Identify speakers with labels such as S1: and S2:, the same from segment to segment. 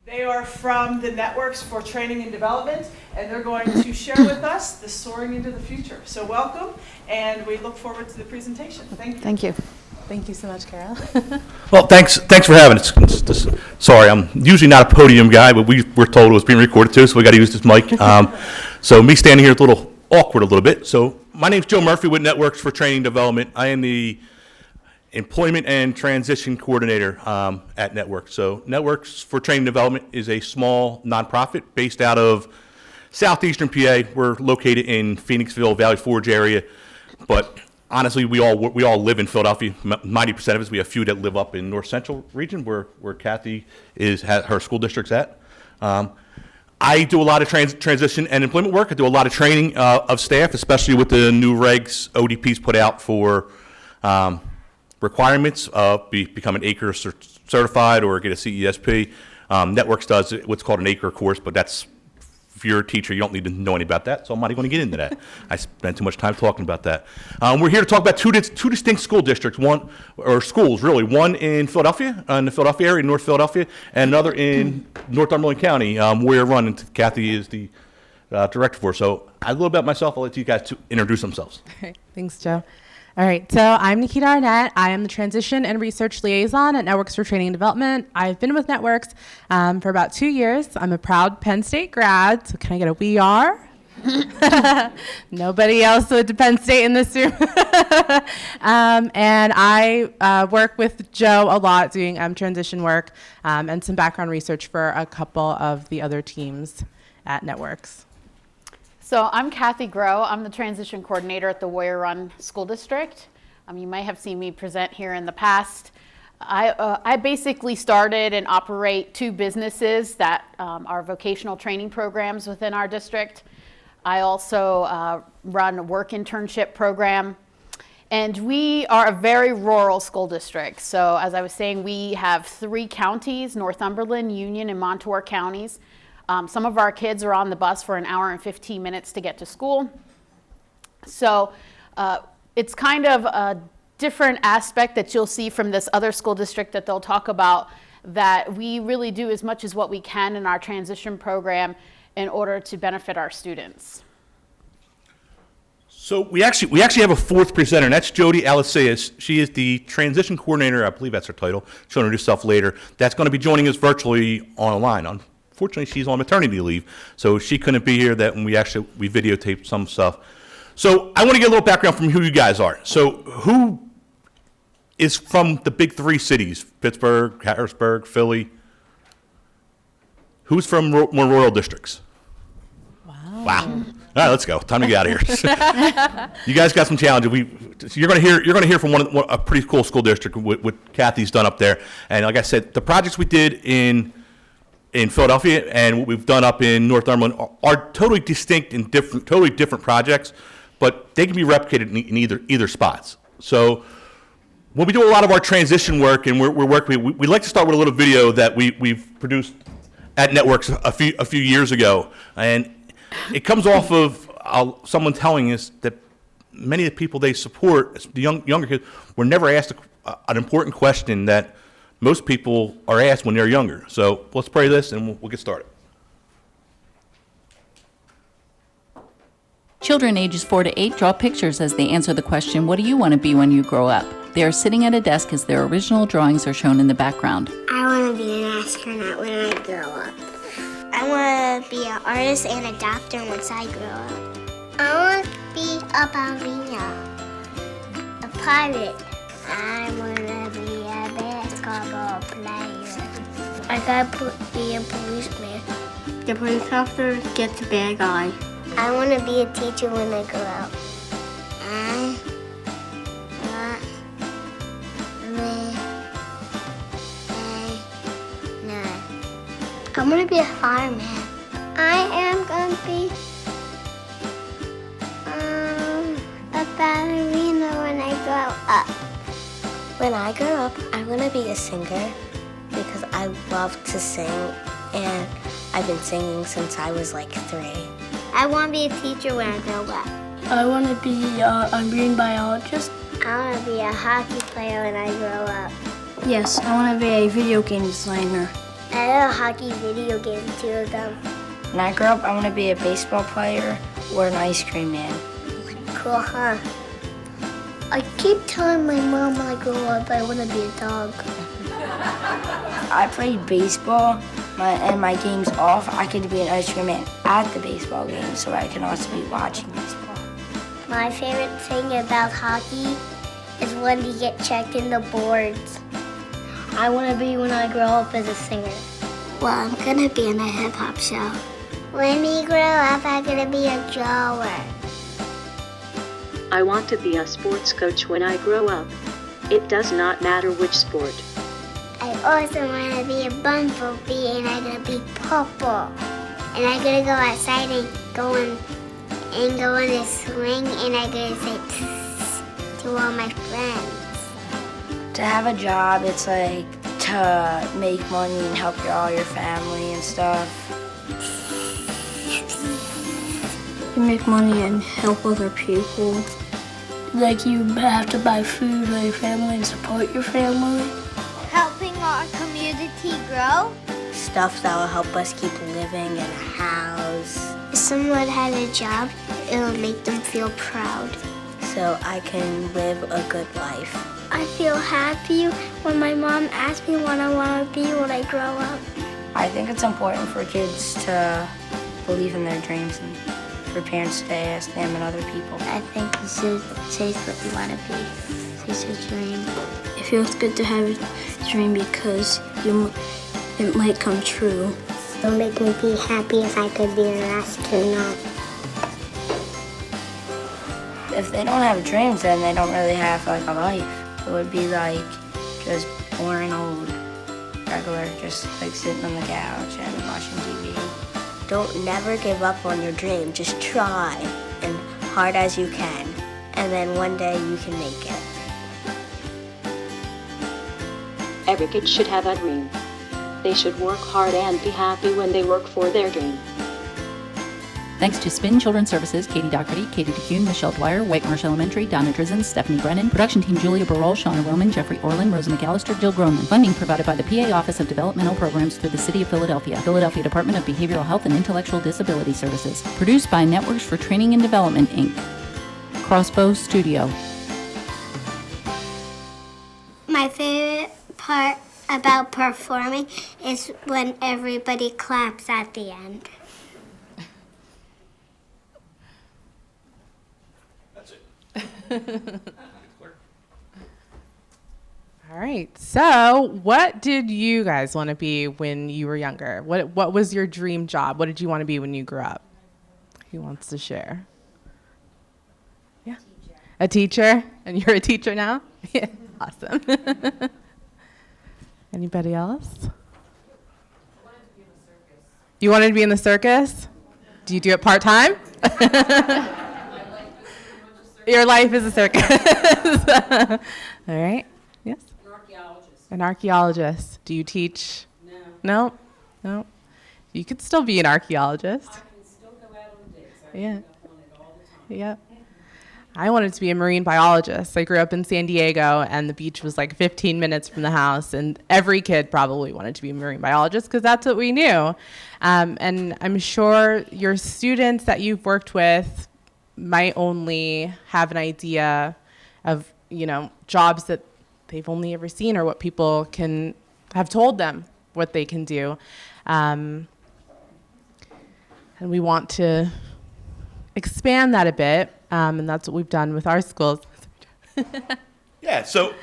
S1: They are from the Networks for Training and Development, and they're going to share with us the Soaring into the Future. So welcome, and we look forward to the presentation. Thank you.
S2: Thank you. Thank you so much, Carol.
S3: Well, thanks for having us. Sorry, I'm usually not a podium guy, but we're told it was being recorded too, so we got to use this mic. So me standing here is a little awkward a little bit. So my name's Joe Murphy with Networks for Training and Development. I am the Employment and Transition Coordinator at Networks. So Networks for Training and Development is a small nonprofit based out of southeastern PA. We're located in Phoenixville, Valley Forge area, but honestly, we all live in Philadelphia. 90% of us. We have a few that live up in North Central region, where Cathy has her school district's at. I do a lot of transition and employment work. I do a lot of training of staff, especially with the new regs ODP's put out for requirements of become an ACRE certified or get a CESP. Networks does what's called an ACRE course, but that's, if you're a teacher, you don't need to know anything about that, so I'm not even going to get into that. I spent too much time talking about that. We're here to talk about two distinct school districts, schools really, one in Philadelphia, in the Philadelphia area, North Philadelphia, and another in Northumberland County, where we're running. Cathy is the director for. So a little about myself, I'll let you guys to introduce themselves.
S2: All right. Thanks, Joe. All right, so I'm Nikita Arnett. I am the Transition and Research Liaison at Networks for Training and Development. I've been with Networks for about 2 years. I'm a proud Penn State grad, so can I get a we are? Nobody else went to Penn State in this room. And I work with Joe a lot doing transition work and some background research for a couple of the other teams at Networks.
S4: So I'm Cathy Grow. I'm the transition coordinator at the Warrior Run School District. You might have seen me present here in the past. I basically started and operate two businesses that are vocational training programs within our district. I also run a work internship program. And we are a very rural school district. So as I was saying, we have 3 counties, Northumberland, Union, and Montour counties. Some of our kids are on the bus for an hour and 15 minutes to get to school. So it's kind of a different aspect that you'll see from this other school district that they'll talk about, that we really do as much as what we can in our transition program in order to benefit our students.
S3: So we actually have a fourth presenter, and that's Jody Alice. She is the transition coordinator. I believe that's her title. She'll introduce herself later. That's going to be joining us virtually online. Unfortunately, she's on maternity leave, so she couldn't be here. That when we videotaped some stuff. So I want to get a little background from who you guys are. So who is from the big 3 cities? Pittsburgh, Harrisburg, Philly. Who's from more rural districts? Wow. All right, let's go. Time to get out of here. You guys got some challenges. You're going to hear from a pretty cool school district what Cathy's done up there. And like I said, the projects we did in Philadelphia and what we've done up in Northumberland are totally distinct and totally different projects, but they can be replicated in either spots. So when we do a lot of our transition work and we're working, we like to start with a little video that we've produced at Networks a few years ago, and it comes off of someone telling us that many of the people they support, the younger kids, were never asked an important question that most people are asked when they're younger. So let's play this and we'll get started.
S5: Children ages 4 to 8 draw pictures as they answer the question, what do you want to be when you grow up? They are sitting at a desk as their original drawings are shown in the background.
S6: I want to be an astronaut when I grow up. I want to be an artist and a doctor once I grow up. I want to be a ballerina, a pilot. I want to be a basketball player. I gotta be a policeman.
S7: The police officer gets a bad guy.
S6: I want to be a teacher when I grow up. I'm gonna be a fireman. I am gonna be a ballerina when I grow up. When I grow up, I'm gonna be a singer because I love to sing, and I've been singing since I was like 3. I want to be a teacher when I grow up.
S7: I want to be a marine biologist.
S6: I want to be a hockey player when I grow up.
S7: Yes, I want to be a video game designer.
S6: I have a hockey video game, 2 of them.
S8: When I grow up, I want to be a baseball player or an ice cream man.
S6: Cool, huh? I keep telling my mom when I grow up I want to be a dog.
S8: I played baseball, and my game's off. I could be an ice cream man at the baseball game, so I can also be watching baseball.
S6: My favorite thing about hockey is when you get checked in the boards. I want to be when I grow up as a singer. Well, I'm going to be in a hip-hop show. When we grow up, I'm going to be a drawer.
S9: I want to be a sports coach when I grow up. It does not matter which sport.
S6: I also want to be a bumblebee, and I'm going to be purple. And I'm going to go outside and go on a swing, and I'm going to say psst to all my friends.
S8: To have a job, it's like to make money and help all your family and stuff.
S7: You make money and help other people. Like you have to buy food for your family and support your family.
S6: Helping our community grow.
S8: Stuff that will help us keep living in a house.
S6: If someone had a job, it'll make them feel proud.
S8: So I can live a good life.
S6: I feel happy when my mom asks me what I want to be when I grow up.
S8: I think it's important for kids to believe in their dreams and for parents to ask them and other people.
S6: I think you should say what you want to be. It's your dream.
S7: It feels good to have a dream because it might come true.
S6: It'll make me be happy if I could be an astronaut.
S8: If they don't have dreams, then they don't really have like a life. It would be like just boring old, regular, just like sitting on the couch and watching TV.
S6: Don't never give up on your dream. Just try and hard as you can. And then one day you can make it.
S9: Every kid should have a dream. They should work hard and be happy when they work for their dream.
S5: Thanks to Spin Children's Services, Katie Doherty, Katie DeCune, Michelle Dwyer, White Marsh Elementary, Donna Drizzen, Stephanie Brennan, production team Julia Burrell, Shauna Roman, Jeffrey Orland, Rosa McAllister, Jill Groman. Funding provided by the PA Office of Developmental Programs through the City of Philadelphia, Philadelphia Department of Behavioral Health and Intellectual Disability Services. Produced by Networks for Training and Development, Inc. Crossbow Studio.
S6: My favorite part about performing is when everybody claps at the end.
S2: All right. So, what did you guys want to be when you were younger? What was your dream job? What did you want to be when you grew up? Who wants to share? Yeah. A teacher? And you're a teacher now? Yeah. Awesome. Anybody else? You wanted to be in the circus? Do you do it part-time? Your life is a circus. All right. Yes? An archaeologist. An archaeologist. Do you teach? No. No? You could still be an archaeologist. I can still go out on dates. Yeah. Yep. I wanted to be a marine biologist. I grew up in San Diego, and the beach was like 15 minutes from the house, and every kid probably wanted to be a marine biologist because that's what we knew. And I'm sure your students that you've worked with might only have an idea of, jobs that they've only ever seen or what people can have told them what they can do. And we want to expand that a bit, and that's what we've done with our schools.
S3: Yeah, so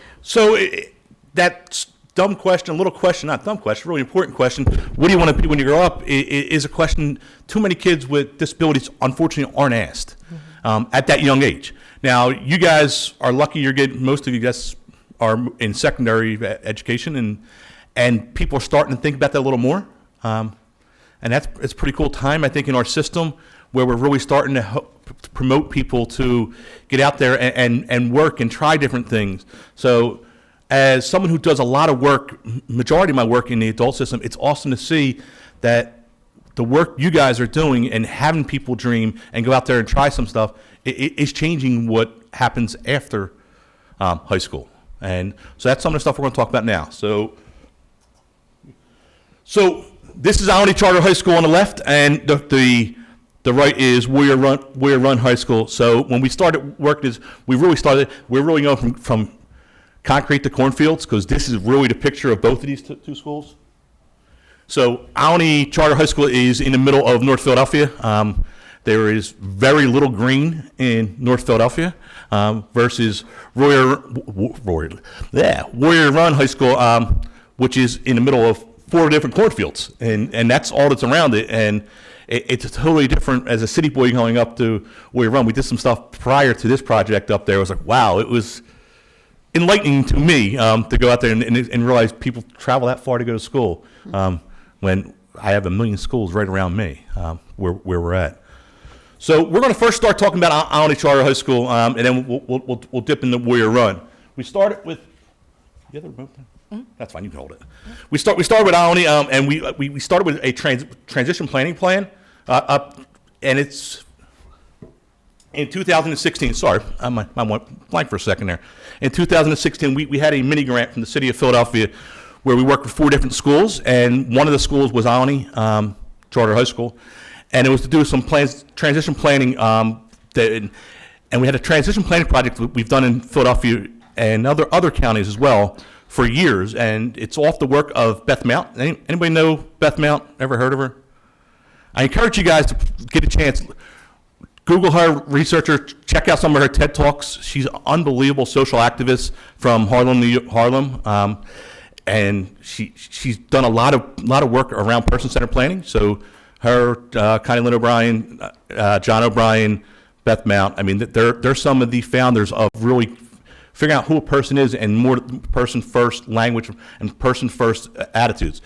S3: that dumb question, not dumb question, really important question, what do you want to be when you grow up, is a question too many kids with disabilities unfortunately aren't asked at that young age. Now, you guys are lucky most of you guys are in secondary education, and people are starting to think about that a little more. And it's a pretty cool time, I think, in our system where we're really starting to promote people to get out there and work and try different things. So as someone who does a lot of work, majority of my work in the adult system, it's awesome to see that the work you guys are doing and having people dream and go out there and try some stuff is changing what happens after high school. And so that's some of the stuff we're going to talk about now. So So this is Alany Charter High School on the left, and the right is Warrior Run High School. So when we started working, we're really going from concrete to cornfields, because this is really the picture of both of these two schools. So Alany Charter High School is in the middle of North Philadelphia. There is very little green in North Philadelphia versus Warrior Run High School, which is in the middle of 4 different cornfields, and that's all that's around it. And it's totally different. As a city boy going up to Warrior Run, we did some stuff prior to this project up there. I was like, wow, it was enlightening to me to go out there and realize people travel that far to go to school when I have a million schools right around me where we're at. So we're going to first start talking about Alany Charter High School, and then we'll dip into Warrior Run. We started with the other remote thing? That's fine, you can hold it. We started with Alany, and we started with a transition planning plan, and it's in 2016. Sorry, I went blank for a second there. In 2016, we had a mini grant from the city of Philadelphia where we worked with 4 different schools, and one of the schools was Alany Charter High School, and it was to do some transition planning, and we had a transition planning project that we've done in Philadelphia and other counties as well for years, and it's off the work of Beth Mount. Anybody know Beth Mount? Ever heard of her? I encourage you guys to get a chance. Google her, research her, check out some of her TED Talks. She's an unbelievable social activist from Harlem, and she's done a lot of work around person-centered planning. So her, Connie Lynn O'Brien, John O'Brien, Beth Mount. I mean, they're some of the founders of really figuring out who a person is and more person-first language and person-first attitudes.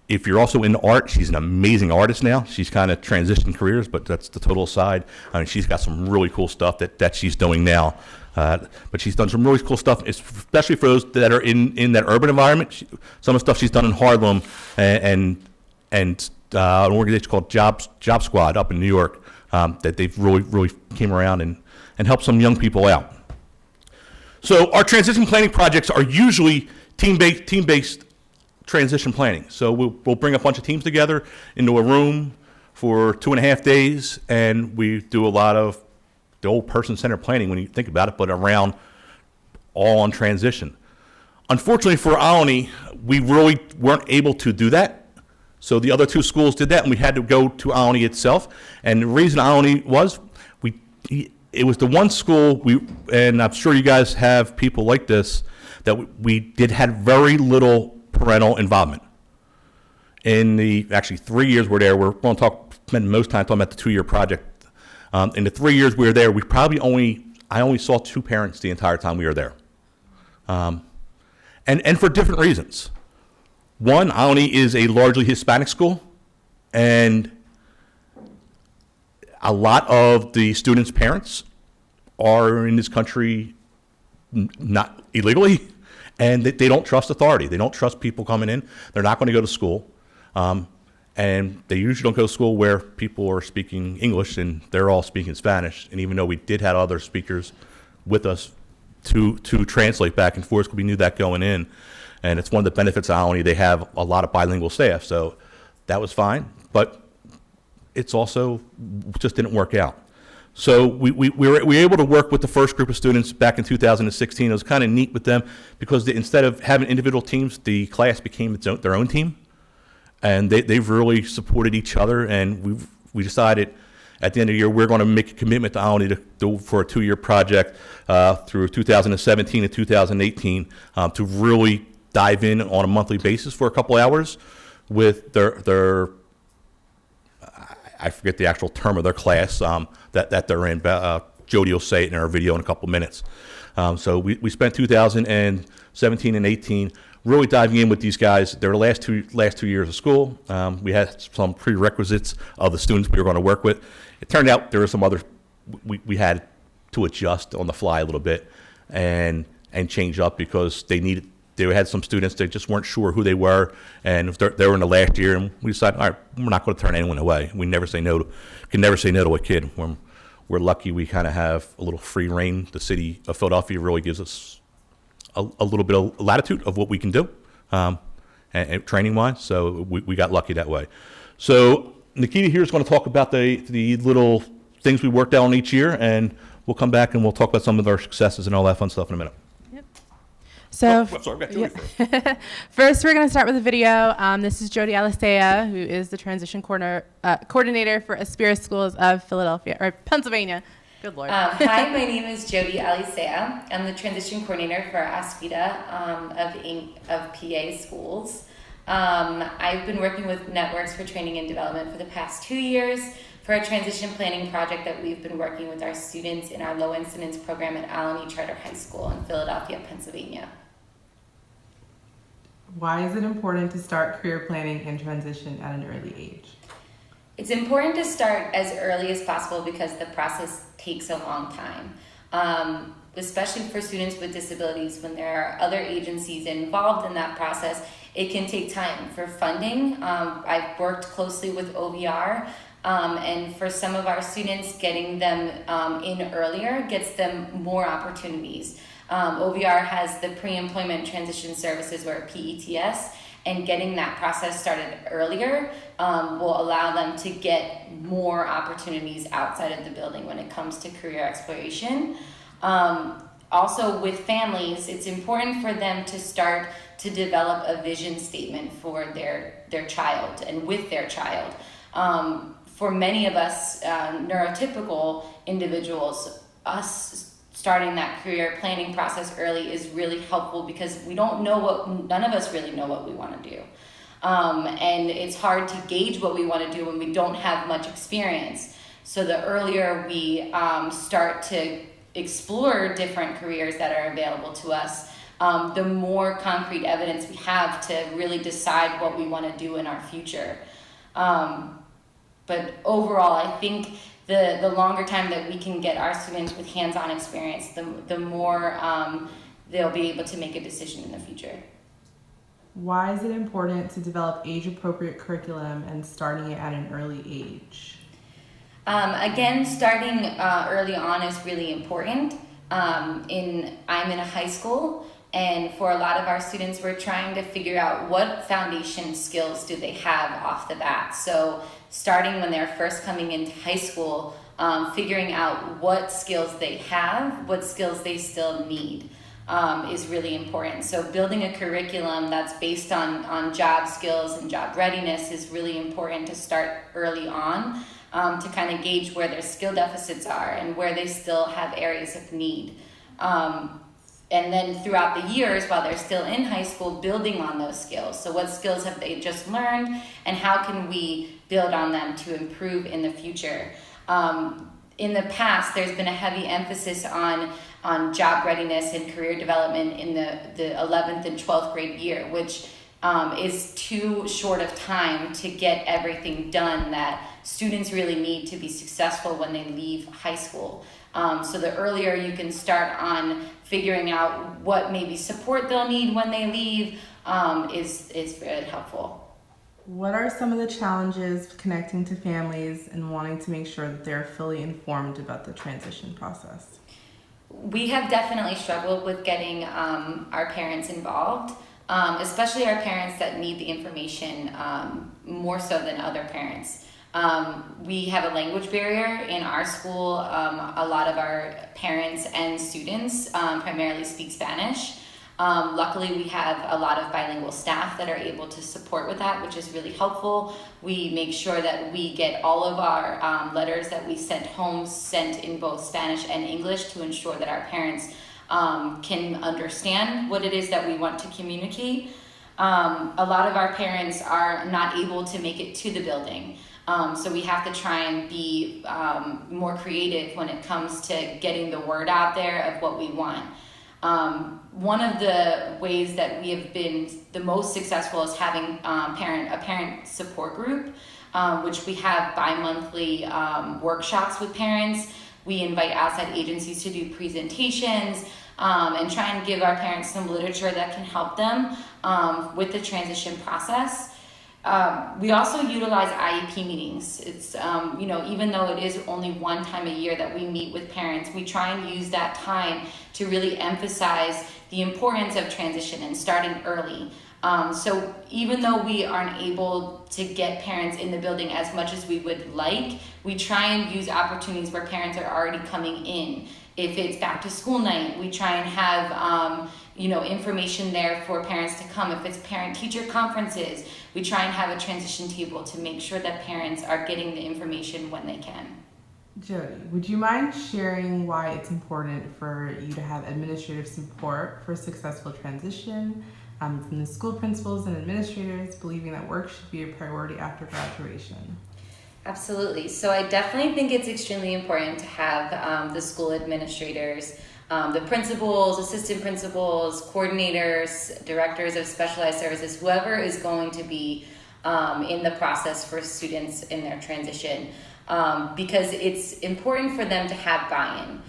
S3: If you're also into art, she's an amazing artist now. She's kind of transitioned careers, but that's the total aside. I mean, she's got some really cool stuff that she's doing now. But she's done some really cool stuff, especially for those that are in that urban environment. Some of the stuff she's done in Harlem and an organization called Job Squad up in New York, that they've really came around and helped some young people out. So our transition planning projects are usually team-based transition planning. So we'll bring a bunch of teams together into a room for 2.5 days, and we do a lot of the old person-centered planning when you think about it, but around all on transition. Unfortunately for Alany, we really weren't able to do that. So the other 2 schools did that, and we had to go to Alany itself. And the reason Alany was, it was the one school, and I'm sure you guys have people like this, that we had very little parental involvement. In the actually 3 years we're there, we're going to spend most time talking about the 2-year project. In the 3 years we were there, I only saw 2 parents the entire time we were there, and for different reasons. One, Alany is a largely Hispanic school, and a lot of the students' parents are in this country not illegally, and they don't trust authority. They don't trust people coming in. They're not going to go to school, and they usually don't go to school where people are speaking English and they're all speaking Spanish. And even though we did have other speakers with us to translate back and forth, because we knew that going in, and it's one of the benefits of Alany, they have a lot of bilingual staff, so that was fine. But it's also just didn't work out. So we were able to work with the first group of students back in 2016. It was kind of neat with them because instead of having individual teams, the class became their own team, and they've really supported each other. And we decided at the end of the year we're going to make a commitment to Alany to do for a 2-year project through 2017 and 2018 to really dive in on a monthly basis for a couple hours with their I forget the actual term of their class that they're in. Jody will say it in our video in a couple minutes. So we spent 2017 and 18 really diving in with these guys. Their last two years of school. We had some prerequisites of the students we were going to work with. It turned out there were some other we had to adjust on the fly a little bit and change up because they had some students that just weren't sure who they were, and they were in the last year, and we decided, all right, we're not going to turn anyone away. We can never say no to a kid. We're lucky we kind of have a little free reign. The city of Philadelphia really gives us a little bit of latitude of what we can do, and training-wise. So we got lucky that way. So Nikita here is going to talk about the little things we worked out on each year, and we'll come back and we'll talk about some of our successes and all that fun stuff in a minute.
S2: So,
S3: I'm sorry, I've got Jody first.
S2: First, we're going to start with a video. This is Jody Alice, who is the transition coordinator for Aspira Schools of Pennsylvania. Good Lord.
S10: Hi, my name is Jody Alice. I'm the transition coordinator for Aspira of PA Schools. I've been working with Networks for Training and Development for the past 2 years for a transition planning project that we've been working with our students in our low incidence program at Alany Charter High School in Philadelphia, Pennsylvania.
S2: Why is it important to start career planning and transition at an early age?
S10: It's important to start as early as possible because the process takes a long time, especially for students with disabilities. When there are other agencies involved in that process, it can take time for funding. I've worked closely with OVR, and for some of our students, getting them in earlier gets them more opportunities. OVR has the pre-employment transition services, or PETS, and getting that process started earlier will allow them to get more opportunities outside of the building when it comes to career exploration. Also, with families, it's important for them to start to develop a vision statement for their child and with their child. For many of us neurotypical individuals, us starting that career planning process early is really helpful because none of us really know what we want to do. And it's hard to gauge what we want to do when we don't have much experience. So the earlier we start to explore different careers that are available to us, the more concrete evidence we have to really decide what we want to do in our future. But overall, I think the longer time that we can get our students with hands-on experience, the more they'll be able to make a decision in the future.
S2: Why is it important to develop age-appropriate curriculum and starting it at an early age?
S10: Again, starting early on is really important. I'm in a high school, and for a lot of our students, we're trying to figure out what foundation skills do they have off the bat. So starting when they're first coming into high school, figuring out what skills they have, what skills they still need is really important. So building a curriculum that's based on job skills and job readiness is really important to start early on to kind of gauge where their skill deficits are and where they still have areas of need. And then throughout the years, while they're still in high school, building on those skills. So what skills have they just learned, and how can we build on them to improve in the future? In the past, there's been a heavy emphasis on job readiness and career development in the 11th and 12th grade year, which is too short of time to get everything done that students really need to be successful when they leave high school. So the earlier you can start on figuring out what maybe support they'll need when they leave is very helpful.
S2: What are some of the challenges connecting to families and wanting to make sure that they're fully informed about the transition process?
S10: We have definitely struggled with getting our parents involved, especially our parents that need the information more so than other parents. We have a language barrier in our school. A lot of our parents and students primarily speak Spanish. Luckily, we have a lot of bilingual staff that are able to support with that, which is really helpful. We make sure that we get all of our letters that we sent home sent in both Spanish and English to ensure that our parents can understand what it is that we want to communicate. A lot of our parents are not able to make it to the building. So we have to try and be more creative when it comes to getting the word out there of what we want. One of the ways that we have been the most successful is having a parent support group, which we have bi-monthly workshops with parents. We invite outside agencies to do presentations and try and give our parents some literature that can help them with the transition process. We also utilize IEP meetings. It's, even though it is only one time a year that we meet with parents, we try and use that time to really emphasize the importance of transition and starting early. So even though we aren't able to get parents in the building as much as we would like, we try and use opportunities where parents are already coming in. If it's back to school night, we try and have information there for parents to come. If it's parent-teacher conferences, we try and have a transition table to make sure that parents are getting the information when they can.
S2: Jody, would you mind sharing why it's important for you to have administrative support for successful transition from the school principals and administrators believing that work should be a priority after graduation?
S10: Absolutely. So I definitely think it's extremely important to have the school administrators, the principals, assistant principals, coordinators, directors of specialized services, whoever is going to be in the process for students in their transition, because it's important for them to have buy-in,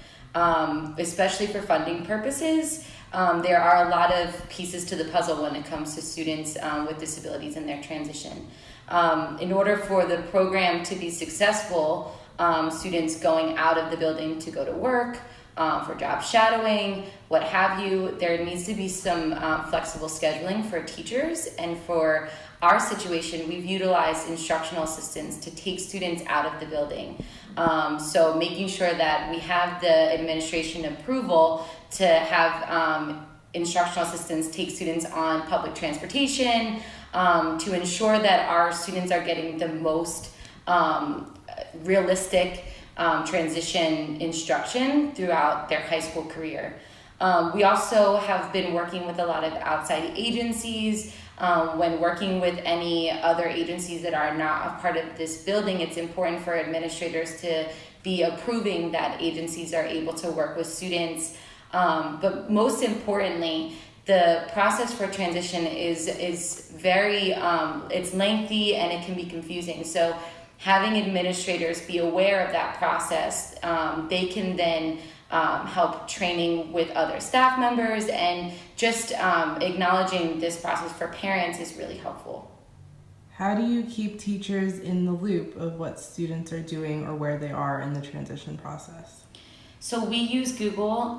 S10: especially for funding purposes. There are a lot of pieces to the puzzle when it comes to students with disabilities in their transition. In order for the program to be successful, students going out of the building to go to work, for job shadowing, what have you, there needs to be some flexible scheduling for teachers. And for our situation, we've utilized instructional assistants to take students out of the building. So making sure that we have the administration approval to have instructional assistants take students on public transportation, to ensure that our students are getting the most realistic transition instruction throughout their high school career. We also have been working with a lot of outside agencies. When working with any other agencies that are not a part of this building, it's important for administrators to be approving that agencies are able to work with students. But most importantly, the process for transition is very, it's lengthy and it can be confusing. So having administrators be aware of that process, they can then help training with other staff members, and just acknowledging this process for parents is really helpful.
S2: How do you keep teachers in the loop of what students are doing or where they are in the transition process?
S10: So we use Google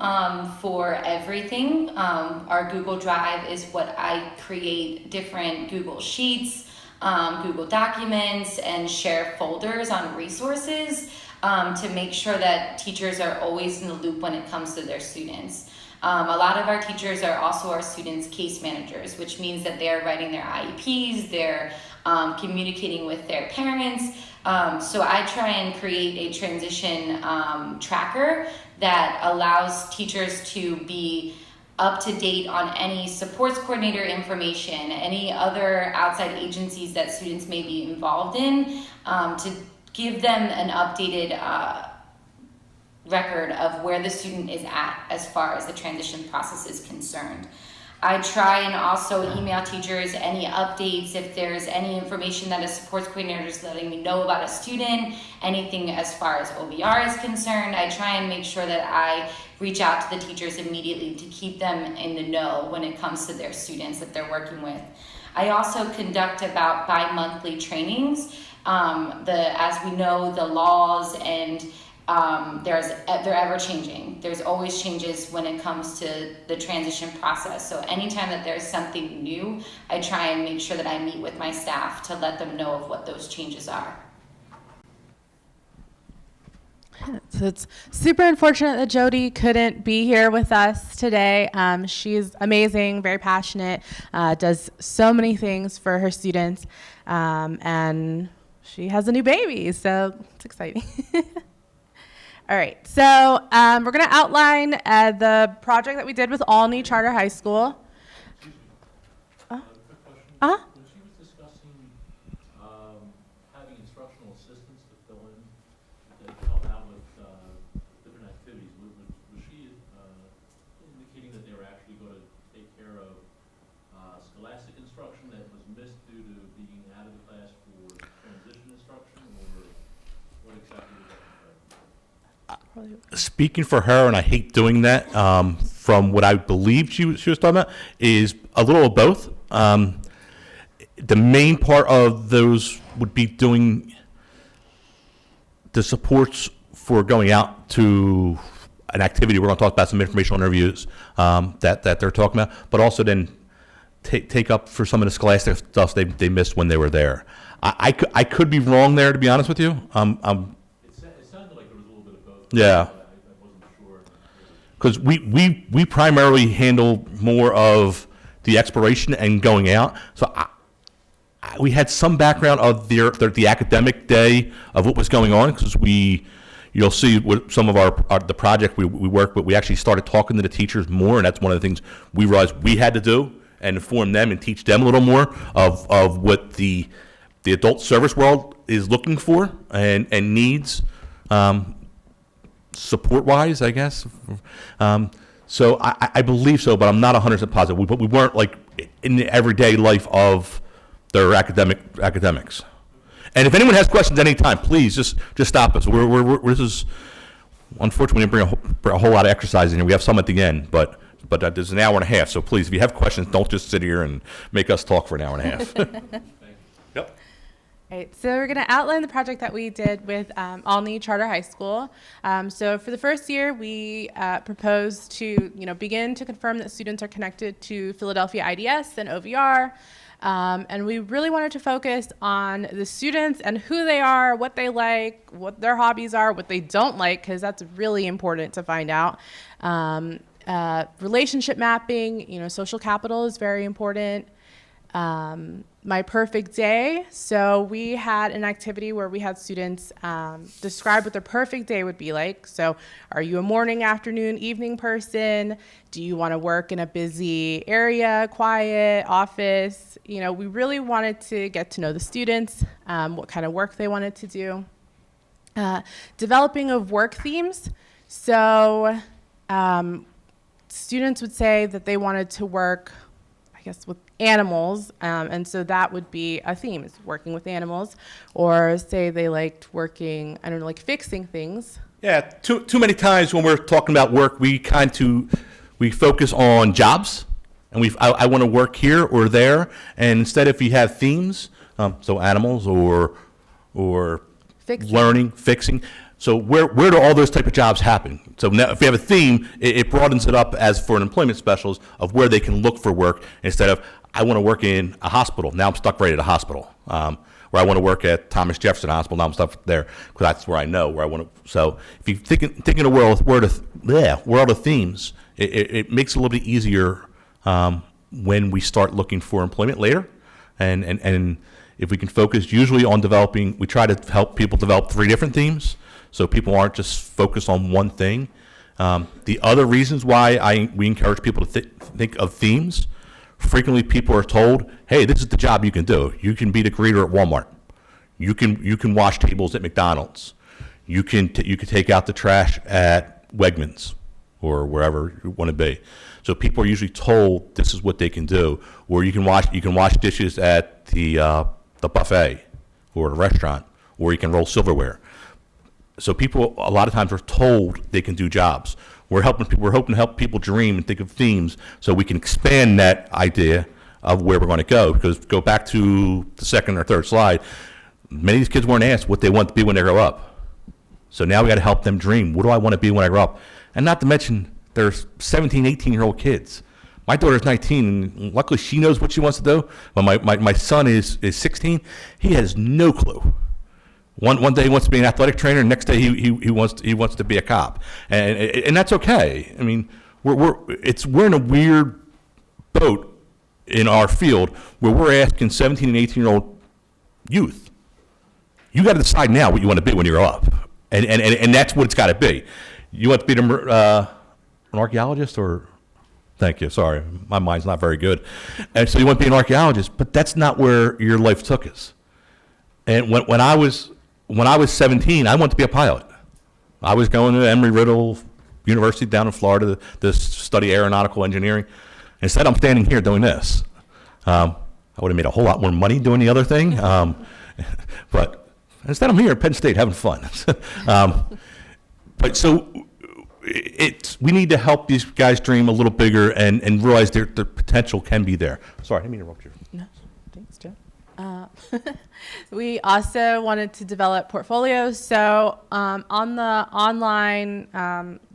S10: for everything. Our Google Drive is what I create different Google Sheets, Google Documents, and share folders on resources to make sure that teachers are always in the loop when it comes to their students. A lot of our teachers are also our students' case managers, which means that they're writing their IEPs, they're communicating with their parents. So I try and create a transition tracker that allows teachers to be up to date on any supports coordinator information, any other outside agencies that students may be involved in, to give them an updated record of where the student is at as far as the transition process is concerned. I try and also email teachers any updates if there's any information that a supports coordinator is letting me know about a student, anything as far as OBR is concerned. I try and make sure that I reach out to the teachers immediately to keep them in the know when it comes to their students that they're working with. I also conduct about bi-monthly trainings. As we know, the laws and they're ever changing. There's always changes when it comes to the transition process. So anytime that there's something new, I try and make sure that I meet with my staff to let them know of what those changes are.
S2: So it's super unfortunate that Jody couldn't be here with us today. She's amazing, very passionate, does so many things for her students, and she has a new baby, so it's exciting. All right, so we're going to outline the project that we did with Alney Charter High School.
S11: Quick question. When she was discussing having instructional assistants to fill in, to help out with different activities, was she indicating that they were actually going to take care of scholastic instruction that was missed due to being out of the class for transition instruction, or what exactly was that?
S3: Speaking for her, and I hate doing that, from what I believe she was talking about, is a little of both. The main part of those would be doing the supports for going out to an activity. We're going to talk about some informational interviews that they're talking about, but also then take up for some of the scholastic stuff they missed when they were there. I could be wrong there, to be honest with you.
S11: It sounded like there was a little bit of both.
S3: Yeah.
S11: I wasn't sure.
S3: Because we primarily handle more of the exploration and going out. So we had some background of the academic day of what was going on, because you'll see with some of the project we work with, we actually started talking to the teachers more, and that's one of the things we realized we had to do, and inform them and teach them a little more of what the adult service world is looking for and needs, support-wise, I guess. So I believe so, but I'm not 100% positive. But we weren't like in the everyday life of their academics. And if anyone has questions at any time, please just stop us. This is, unfortunately, we didn't bring a whole lot of exercise in here. We have some at the end, but there's an hour and a half. So please, if you have questions, don't just sit here and make us talk for an hour and a half. Yep.
S2: All right, so we're going to outline the project that we did with Alney Charter High School. So for the first year, we proposed to begin to confirm that students are connected to Philadelphia IDS and OVR. And we really wanted to focus on the students and who they are, what they like, what their hobbies are, what they don't like, because that's really important to find out. Relationship mapping, social capital is very important. My perfect day. So we had an activity where we had students describe what their perfect day would be like. So are you a morning, afternoon, evening person? Do you want to work in a busy area, quiet, office? We really wanted to get to know the students, what kind of work they wanted to do. Developing of work themes. So students would say that they wanted to work, I guess, with animals, and so that would be a theme, is working with animals, or say they liked working, like fixing things.
S3: Yeah, too many times when we're talking about work, we focus on jobs, and I want to work here or there, and instead if you have themes, so animals or
S2: Fixing.
S3: Learning, fixing. So where do all those type of jobs happen? So now if you have a theme, it broadens it up as for an employment specialist of where they can look for work, instead of I want to work in a hospital. Now I'm stuck right at a hospital. Where I want to work at Thomas Jefferson Hospital. Now I'm stuck there because that's where I know where I want to. So if you thinking of world of themes, it makes it a little bit easier when we start looking for employment later, and if we can focus usually on developing, we try to help people develop 3 different themes, so people aren't just focused on one thing. The other reasons why we encourage people to think of themes, frequently people are told, hey, this is the job you can do. You can be the greeter at Walmart. You can wash tables at McDonald's. You can take out the trash at Wegmans or wherever you want to be. So people are usually told this is what they can do. Or you can wash dishes at the buffet or the restaurant, or you can roll silverware. So people a lot of times are told they can do jobs. We're hoping to help people dream and think of themes so we can expand that idea of where we're going to go. Because go back to the second or third slide, many of these kids weren't asked what they want to be when they grow up. So now we got to help them dream. What do I want to be when I grow up? And not to mention there's 17, 18-year-old kids. My daughter's 19, and luckily she knows what she wants to do. But my son is 16. He has no clue. One day he wants to be an athletic trainer, and next day he wants to be a cop, and that's okay. I mean, we're in a weird boat in our field where we're asking 17 and 18-year-old youth, you got to decide now what you want to be when you grow up, and that's what it's got to be. You want to be an archaeologist, or thank you, sorry, my mind's not very good, and so you want to be an archaeologist, but that's not where your life took us. And when I was 17, I wanted to be a pilot. I was going to Embry-Riddle University down in Florida to study aeronautical engineering. Instead, I'm standing here doing this. I would have made a whole lot more money doing the other thing. But instead, I'm here at Penn State having fun. But so we need to help these guys dream a little bigger and realize their potential can be there. Sorry, I didn't mean to interrupt you.
S2: No, thanks, Joe. We also wanted to develop portfolios. So on the online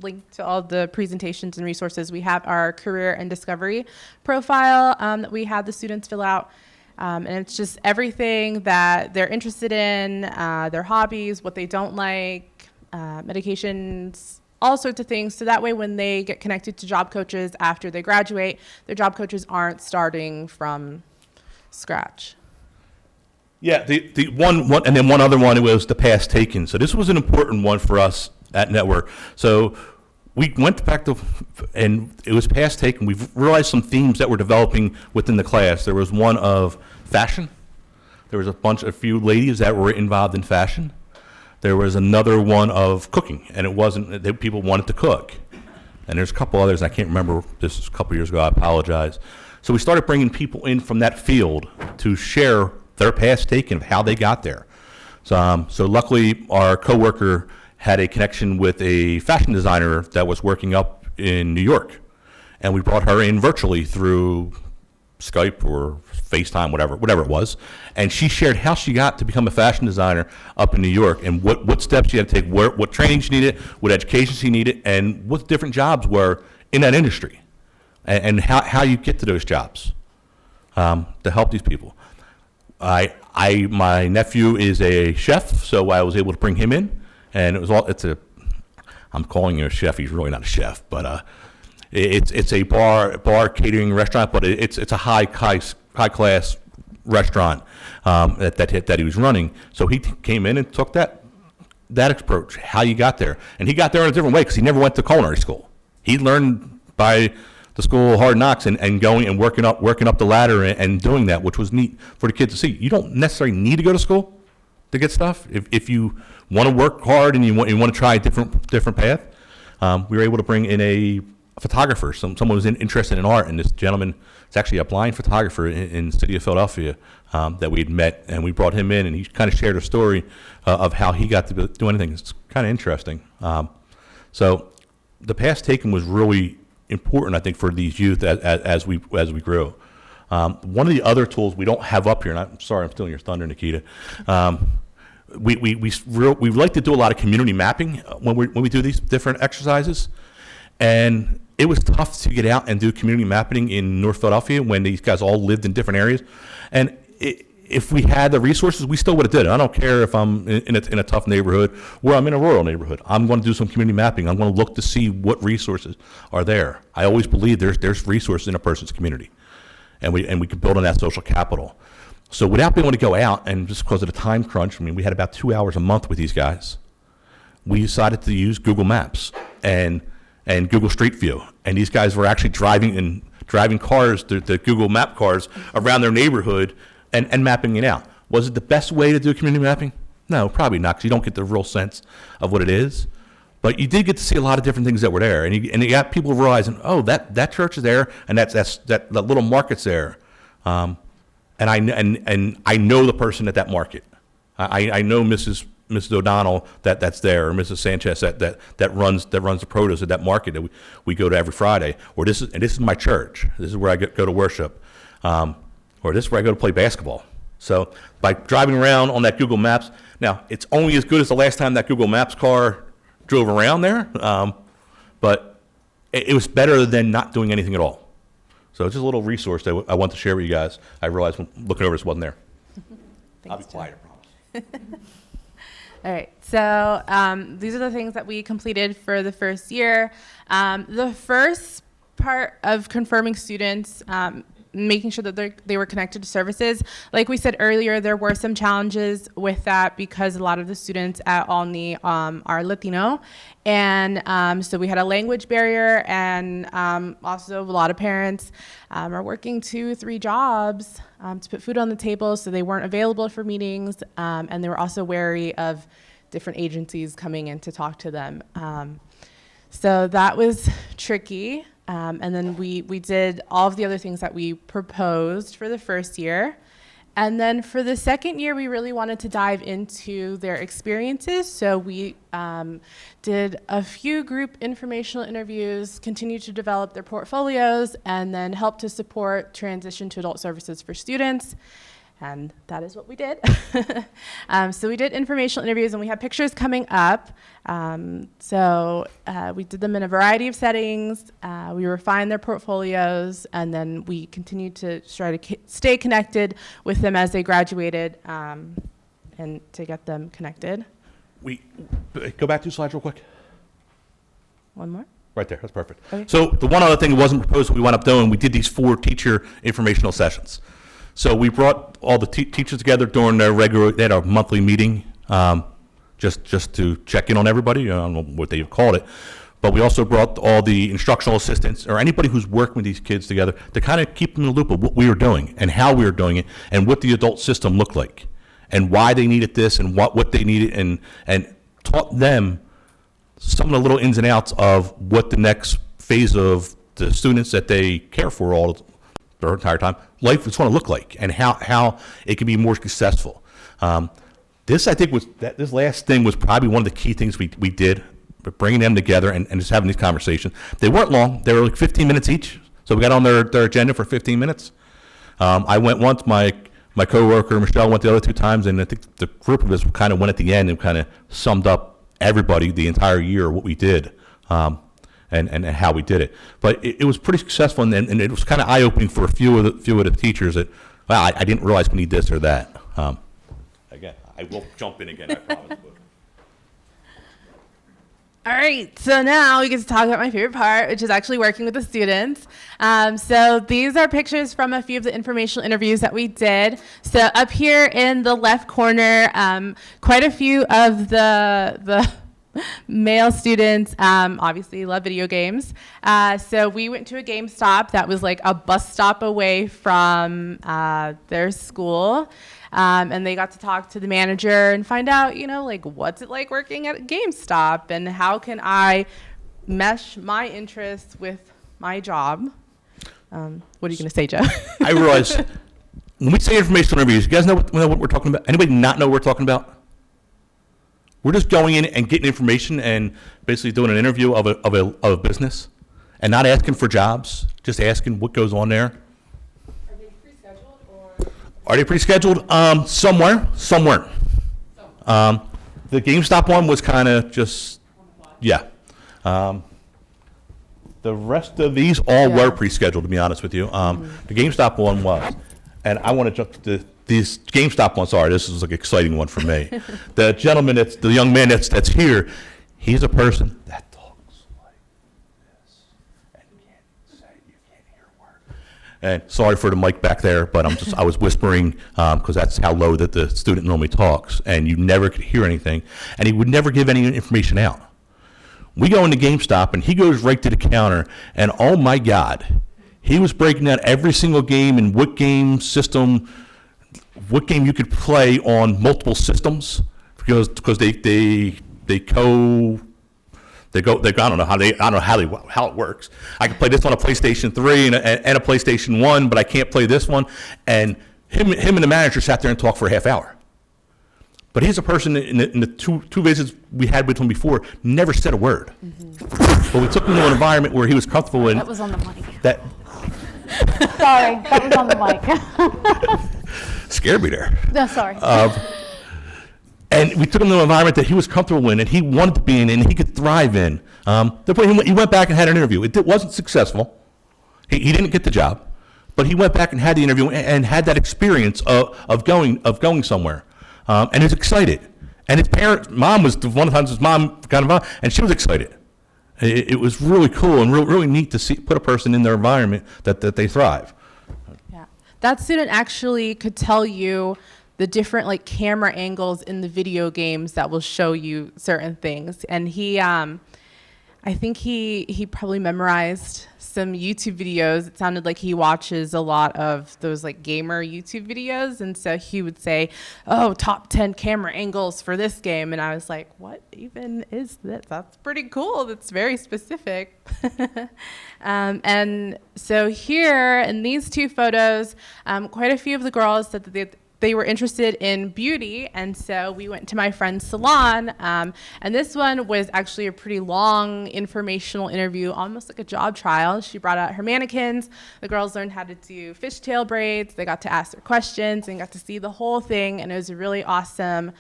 S2: link to all the presentations and resources, we have our career and discovery profile that we had the students fill out. And it's just everything that they're interested in, their hobbies, what they don't like, medications, all sorts of things. So that way when they get connected to job coaches after they graduate, their job coaches aren't starting from scratch.
S3: Yeah, the one, and then one other one, it was the pass taken. So this was an important one for us at Network. So we went back to, and it was pass taken. We've realized some themes that were developing within the class. There was one of fashion. There was a few ladies that were involved in fashion. There was another one of cooking, and it wasn't, people wanted to cook. And there's a couple others, I can't remember, this was a couple years ago, I apologize. So we started bringing people in from that field to share their pass taken of how they got there. So luckily, our coworker had a connection with a fashion designer that was working up in New York, and we brought her in virtually through Skype or FaceTime, whatever it was, and she shared how she got to become a fashion designer up in New York and what steps she had to take, what training she needed, what education she needed, and what different jobs were in that industry, and how you get to those jobs to help these people. My nephew is a chef, so I was able to bring him in, and I'm calling him a chef. He's really not a chef, but it's a bar catering restaurant, but it's a high class restaurant that he was running. So he came in and took that approach, how you got there, and he got there in a different way because he never went to culinary school. He learned by the school of hard knocks and going and working up the ladder and doing that, which was neat for the kids to see. You don't necessarily need to go to school to get stuff. If you want to work hard and you want to try a different path, we were able to bring in a photographer, someone who's interested in art, and this gentleman is actually a blind photographer in the city of Philadelphia that we had met, and we brought him in, and he kind of shared a story of how he got to do anything. It's kind of interesting. So the pass taken was really important, I think, for these youth as we grow. One of the other tools we don't have up here, and I'm sorry I'm stealing your thunder, Nikita. We like to do a lot of community mapping when we do these different exercises, and it was tough to get out and do community mapping in North Philadelphia when these guys all lived in different areas. And if we had the resources, we still would have did it. I don't care if I'm in a tough neighborhood or I'm in a rural neighborhood. I'm going to do some community mapping. I'm going to look to see what resources are there. I always believe there's resources in a person's community, and we can build on that social capital. So without being able to go out, and just because of the time crunch, I mean, we had about 2 hours a month with these guys. We decided to use Google Maps and Google Street View, and these guys were actually driving cars, the Google Map cars, around their neighborhood and mapping it out. Was it the best way to do community mapping? No, probably not, because you don't get the real sense of what it is. But you did get to see a lot of different things that were there, and you got people realizing, oh, that church is there, and that little market's there, and I know the person at that market. I know Mrs. O'Donnell that's there, or Mrs. Sanchez that runs the produce at that market that we go to every Friday. Or this is my church. This is where I go to worship, or this is where I go to play basketball. So by driving around on that Google Maps, now it's only as good as the last time that Google Maps car drove around there, but it was better than not doing anything at all. So it's just a little resource that I want to share with you guys. I realized when looking over this wasn't there. I'll be quiet, I promise.
S2: All right, so these are the things that we completed for the first year. The first part of confirming students, making sure that they were connected to services. Like we said earlier, there were some challenges with that because a lot of the students at Olney are Latino. And so we had a language barrier, and also a lot of parents are working 2-3 jobs to put food on the table, so they weren't available for meetings, and they were also wary of different agencies coming in to talk to them. So that was tricky. And then we did all of the other things that we proposed for the first year. And then for the second year, we really wanted to dive into their experiences. So we did a few group informational interviews, continued to develop their portfolios, and then helped to support transition to adult services for students. And that is what we did. So we did informational interviews, and we have pictures coming up. We did them in a variety of settings. We refined their portfolios, and then we continued to try to stay connected with them as they graduated, and to get them connected.
S3: We go back 2 slides real quick.
S2: One more?
S3: Right there, that's perfect.
S2: Okay.
S3: So the one other thing that wasn't proposed, we wound up doing, we did these 4 teacher informational sessions. So we brought all the teachers together during their they had a monthly meeting, just to check in on everybody. I don't know what they've called it, but we also brought all the instructional assistants or anybody who's working with these kids together to kind of keep them in the loop of what we were doing and how we were doing it and what the adult system looked like and why they needed this and what they needed, and taught them some of the little ins and outs of what the next phase of the students that they care for all their entire time life is going to look like, and how it can be more successful. This, I think, this last thing was probably one of the key things we did, but bringing them together and just having these conversations. They weren't long; they were like 15 minutes each. So we got on their agenda for 15 minutes. I went once. My coworker Michelle went the other 2 times, and I think the group of us kind of went at the end and kind of summed up everybody the entire year what we did. And how we did it, but it was pretty successful, and it was kind of eye-opening for a few of the teachers that, wow, I didn't realize we need this or that. Again, I will jump in again, I promise.
S2: All right, so now we get to talk about my favorite part, which is actually working with the students. So these are pictures from a few of the informational interviews that we did. So up here in the left corner, quite a few of the male students obviously love video games. So we went to a GameStop that was like a bus stop away from their school. And they got to talk to the manager and find out, like, what's it like working at GameStop and how can I mesh my interests with my job? What are you going to say, Joe?
S3: I realize when we say informational interviews, you guys know what we're talking about? Anybody not know what we're talking about? We're just going in and getting information and basically doing an interview of a business and not asking for jobs, just asking what goes on there.
S2: Are they pre-scheduled or?
S3: Are they pre-scheduled? Some weren't. The GameStop one was kind of just, yeah. The rest of these all were pre-scheduled, to be honest with you. The GameStop one was. And I want to jump to these GameStop ones. Sorry, this is like an exciting one for me. The gentleman, the young man that's here, he's a person that talks like this and you can't hear a word. And sorry for the mic back there, but I was whispering because that's how low that the student normally talks, and you never could hear anything, and he would never give any information out. We go into GameStop, and he goes right to the counter, and oh my God, he was breaking down every single game and what game system, what game you could play on multiple systems, because they go, I don't know how it works. I can play this on a PlayStation 3 and a PlayStation 1, but I can't play this one. And him and the manager sat there and talked for a half hour. But he's a person in the two visits we had with him before, never said a word. Mm-hmm. But we took him to an environment where he was comfortable in.
S4: That was on the mic.
S3: Sorry,
S4: that was on the mic.
S3: Scared me there.
S4: No, sorry.
S3: And we took him to an environment that he was comfortable in and he wanted to be in and he could thrive in. He went back and had an interview. It wasn't successful. He didn't get the job, but he went back and had the interview and had that experience of going somewhere. And he's excited. And his mom was one of the times his mom got involved, and she was excited. It was really cool and really neat to put a person in their environment that they thrive.
S2: Yeah, that student actually could tell you the different camera angles in the video games that will show you certain things. And I think he probably memorized some YouTube videos. It sounded like he watches a lot of those gamer YouTube videos. And so he would say, oh, top 10 camera angles for this game. And I was like, what even is this? That's pretty cool. That's very specific. And so here in these 2 photos, quite a few of the girls said that they were interested in beauty, and so we went to my friend's salon, and this one was actually a pretty long informational interview, almost like a job trial. She brought out her mannequins. The girls learned how to do fishtail braids. They got to ask their questions and got to see the whole thing, and it was a really awesome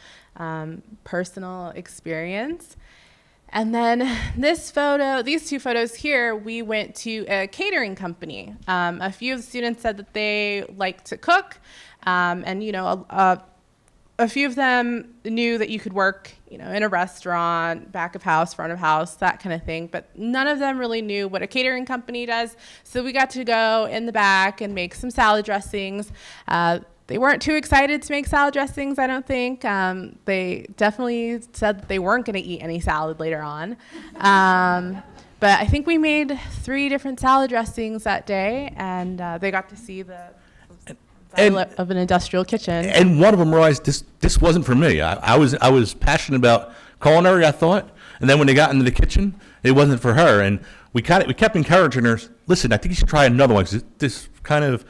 S2: personal experience. And then these two photos here, we went to a catering company. A few of the students said that they like to cook, and a few of them knew that you could work, in a restaurant, back of house, front of house, that kind of thing. But none of them really knew what a catering company does. So we got to go in the back and make some salad dressings. They weren't too excited to make salad dressings, I don't think. They definitely said that they weren't going to eat any salad later on. But I think we made 3 different salad dressings that day, and they got to see the of an industrial kitchen.
S3: And one of them realized this wasn't for me. I was passionate about culinary, I thought, and then when they got into the kitchen, it wasn't for her. And we kept encouraging her. Listen, I think you should try another one. 'Cause this kind of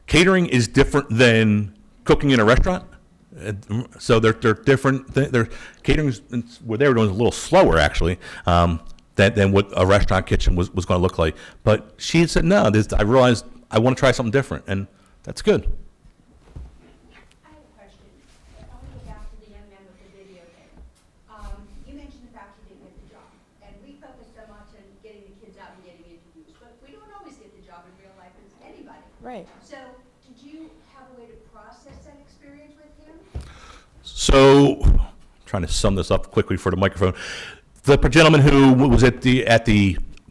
S3: catering is different than cooking in a restaurant. So they're different. Their catering, what they were doing, is a little slower actually than what a restaurant kitchen was going to look like. But she had said no. I realized I want to try something different, and that's good.
S12: You mentioned the fact you didn't get the job, and we focus so much on getting the kids out and getting interviews, but we don't always get the job in real life as anybody.
S2: Right.
S12: So, did you have a way to process that experience with him?
S3: So, I'm trying to sum this up quickly for the microphone. The gentleman who was at the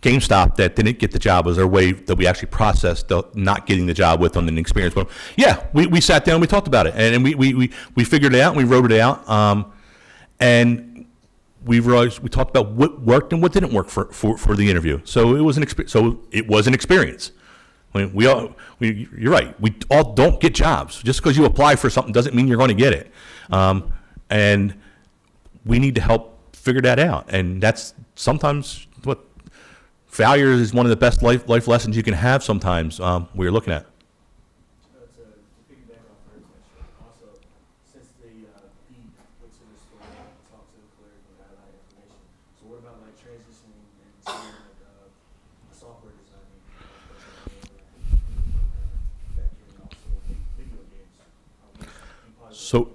S3: GameStop that didn't get the job was our way that we actually processed the not getting the job with on an experience. But yeah, we sat down and we talked about it, and we figured it out and we wrote it out. And we realized we talked about what worked and what didn't work for the interview. So it was an experience. I mean, you're right. We all don't get jobs. Just because you apply for something doesn't mean you're going to get it. And we need to help figure that out. And that's sometimes what failure is, one of the best life lessons you can have sometimes we're looking at.
S11: To piggyback off her question, also, since the beat looks in the story, talk to the clerk and got a lot of information. So what about like transitioning into like software designing, factoring also video games?
S3: So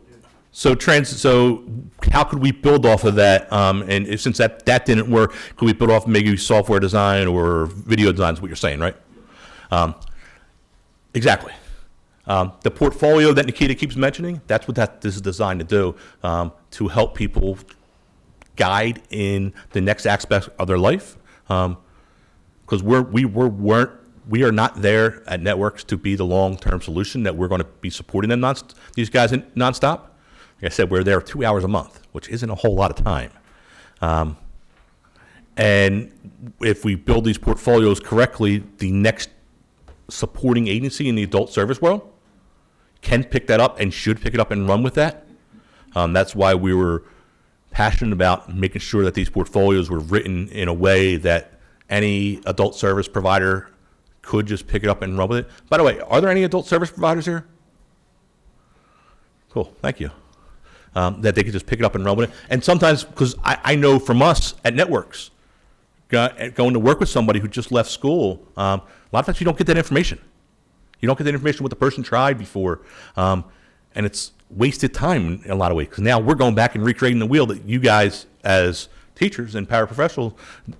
S3: how could we build off of that? And since that didn't work, could we build off maybe software design or video design is what you're saying, right? Exactly. The portfolio that Nikita keeps mentioning, that's what this is designed to do, to help people guide in the next aspect of their life. Because we are not there at Networks to be the long-term solution, that we're going to be supporting them these guys nonstop. Like I said, we're there 2 hours a month, which isn't a whole lot of time. And if we build these portfolios correctly, the next supporting agency in the adult service world can pick that up and should pick it up and run with that. That's why we were passionate about making sure that these portfolios were written in a way that any adult service provider could just pick it up and run with it. By the way, are there any adult service providers here? Cool, thank you. That they could just pick it up and run with it. And sometimes, because I know from us at Networks, going to work with somebody who just left school, a lot of times you don't get that information. You don't get that information what the person tried before. And it's wasted time in a lot of ways. Because now we're going back and recreating the wheel that you guys as teachers and paraprofessionals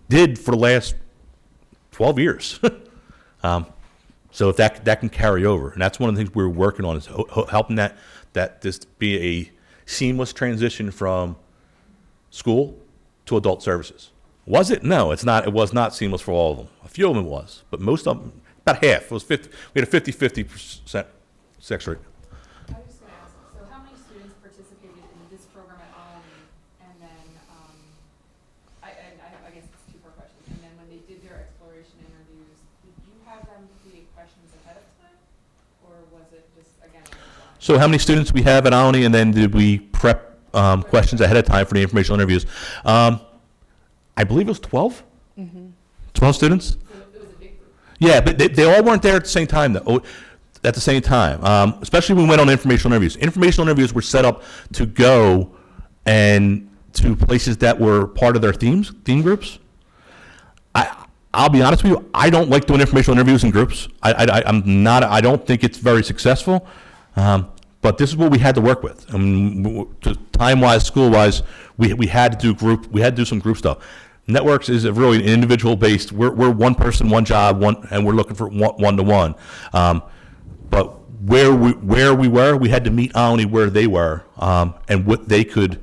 S3: did for the last 12 years. So if that can carry over. And that's one of the things we're working on, is helping that this be a seamless transition from school to adult services. Was it? No, it's not. It was not seamless for all of them. A few of them was, but most of them, about half. It was 50. We had a 50-50% sex rate.
S13: I was just going to ask, so how many students participated in this program at Alani? And then, I guess it's 2 more questions. And then when they did their exploration interviews, did you have them create questions ahead of time? Or was it just, again,
S3: So how many students we have at Alani, and then did we prep questions ahead of time for the informational interviews? I believe it was 12? Mm-hmm. 12 students?
S13: So it was a big group.
S3: Yeah, but they all weren't there at the same time, though. at the same time, especially when we went on informational interviews. Informational interviews were set up to go and to places that were part of their theme groups. I'll be honest with you, I don't like doing informational interviews in groups. I don't think it's very successful. But this is what we had to work with. I mean, time-wise, school-wise, we had to do some group stuff. Networks is really individual-based. We're one person, one job, and we're looking for one-to-one. But where we were, we had to meet only where they were, and what they could.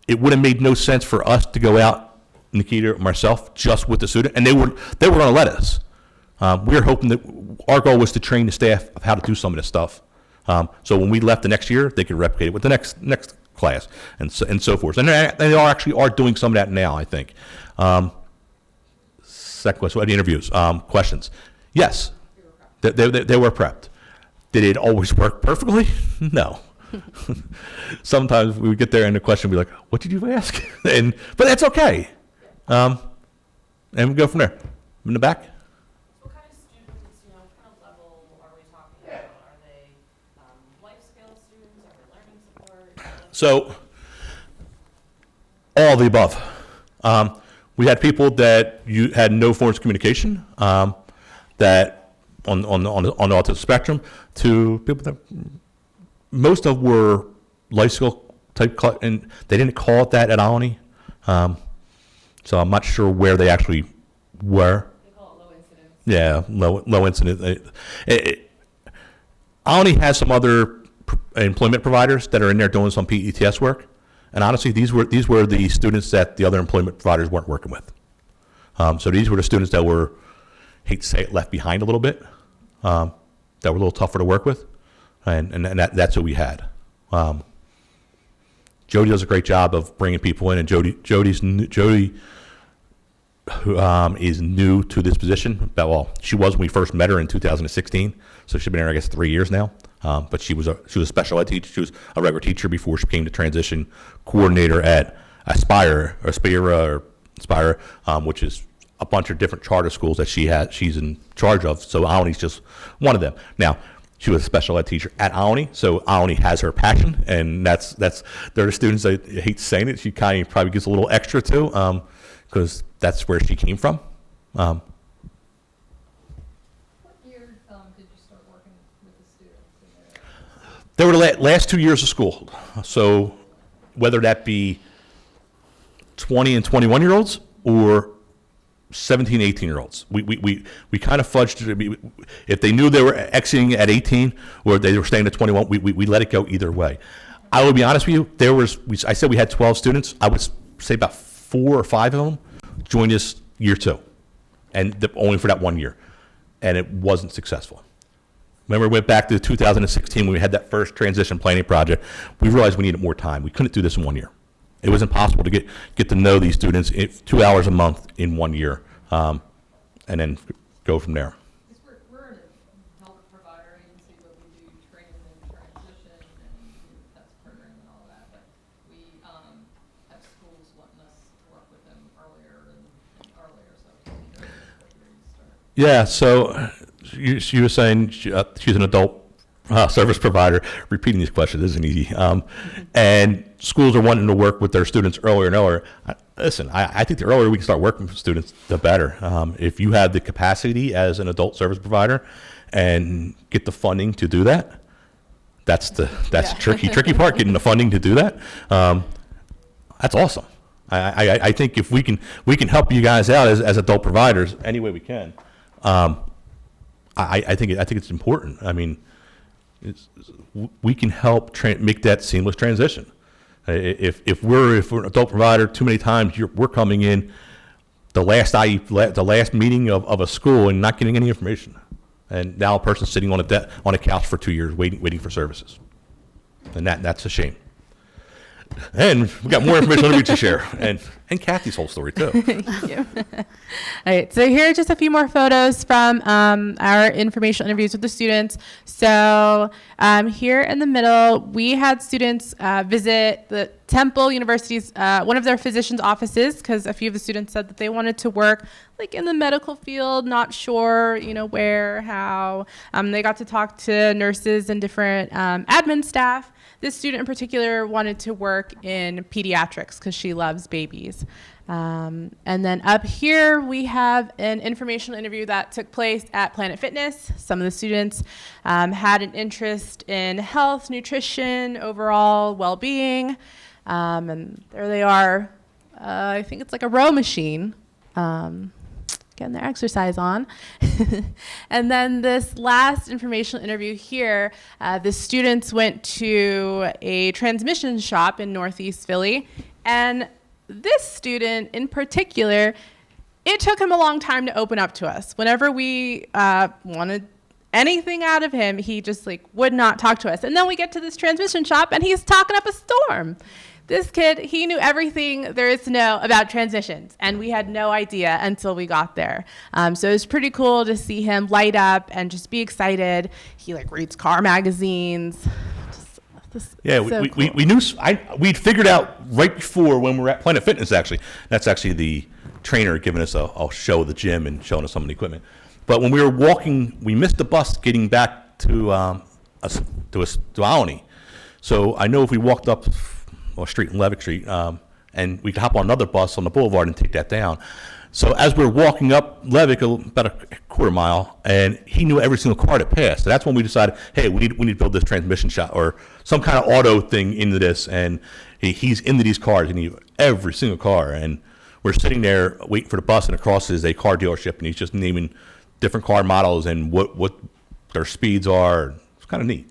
S3: It would have made no sense for us to go out, Nikita or myself, just with the student, and they were going to let us. We were hoping that our goal was to train the staff of how to do some of this stuff. So when we left the next year, they could replicate it with the next class and so forth. And they are doing some of that now, I think. Second question, the interviews, questions. Yes, they were prepped. Did it always work perfectly? No. Sometimes we would get there and the question would be like, what did you ask? But that's okay. And we go from there. In the back.
S13: What kind of students, what kind of level are we talking about? Are they life skills students? Are they learning support?
S3: So, all of the above. We had people that you had no forms of communication, that on the autism spectrum, to people that most of were life skill type, and they didn't call it that at Alany. So I'm not sure where they actually were.
S13: They call it low incidence.
S3: Yeah, low incident. Alany has some other employment providers that are in there doing some PETS work, and honestly, these were the students that the other employment providers weren't working with. So these were the students that were, hate to say it, left behind a little bit, that were a little tougher to work with, and that's what we had. Jody does a great job of bringing people in, and Jody who is new to this position. Well, she was when we first met her in 2016, so she's been here, I guess, 3 years now. But she was a special ed teacher. She was a regular teacher before she became the transition coordinator at Aspire, which is a bunch of different charter schools that she's in charge of. So Alany's just one of them. Now, she was a special ed teacher at Alany, so Alany has her passion, and that's they're the students, I hate saying it, she kind of probably gets a little extra to, because that's where she came from.
S13: What year did you start working with the students?
S3: They were the last 2 years of school, so whether that be 20 and 21-year-olds or 17, 18-year-olds. We kind of fudged it. If they knew they were exiting at 18 or they were staying at 21, we let it go either way. I will be honest with you, I said we had 12 students. I would say about 4 or 5 of them joined us year 2, and only for that 1 year, and it wasn't successful. Remember, we went back to 2016 when we had that first transition planning project. We realized we needed more time. We couldn't do this in 1 year. It was impossible to get to know these students 2 hours a month in 1 year, and then go from there.
S13: We're a health provider agency, but we do training and transition and test program and all that. But we have schools wanting us to work with them earlier. So
S3: Yeah. So she was saying she's an adult service provider. Repeating these questions isn't easy. And schools are wanting to work with their students earlier and earlier. Listen, I think the earlier we can start working with students, the better. If you have the capacity as an adult service provider and get the funding to do that, that's the tricky part, getting the funding to do that. That's awesome. I think if we can help you guys out as adult providers any way we can, I think it's important. I mean, we can help make that seamless transition. If we're an adult provider, too many times we're coming in the last meeting of a school and not getting any information, and now a person's sitting on a couch for 2 years waiting for services, and that's a shame. And we got more information to share, and Cathy's whole story too.
S2: Thank you. All right, so here are just a few more photos from our informational interviews with the students. So here in the middle, we had students visit the Temple University's, one of their physician's offices, because a few of the students said that they wanted to work like in the medical field, not sure, where, how. They got to talk to nurses and different admin staff. This student in particular wanted to work in pediatrics because she loves babies. And then up here, we have an informational interview that took place at Planet Fitness. Some of the students had an interest in health, nutrition, overall well-being. And there they are. I think it's like a row machine. Getting their exercise on. And then this last informational interview here, the students went to a transmission shop in Northeast Philly. And this student in particular, it took him a long time to open up to us. Whenever we wanted anything out of him, he just would not talk to us. And then we get to this transmission shop and he's talking up a storm. This kid, he knew everything there is to know about transmissions, and we had no idea until we got there. So it was pretty cool to see him light up and just be excited. He reads car magazines.
S3: Yeah, we knew, we'd figured out right before when we were at Planet Fitness, actually. That's actually the trainer giving us a show of the gym and showing us some of the equipment. But when we were walking, we missed the bus getting back to Alany. So I know if we walked up a street in Levick Street, and we could hop on another bus on the boulevard and take that down. So as we were walking up Levick, about a quarter mile, and he knew every single car that passed. So that's when we decided, hey, we need to build this transmission shop or some kind of auto thing into this. And he's into these cars, and he knew every single car. And we're sitting there waiting for the bus, and across is a car dealership, and he's just naming different car models and what their speeds are. It's kind of neat.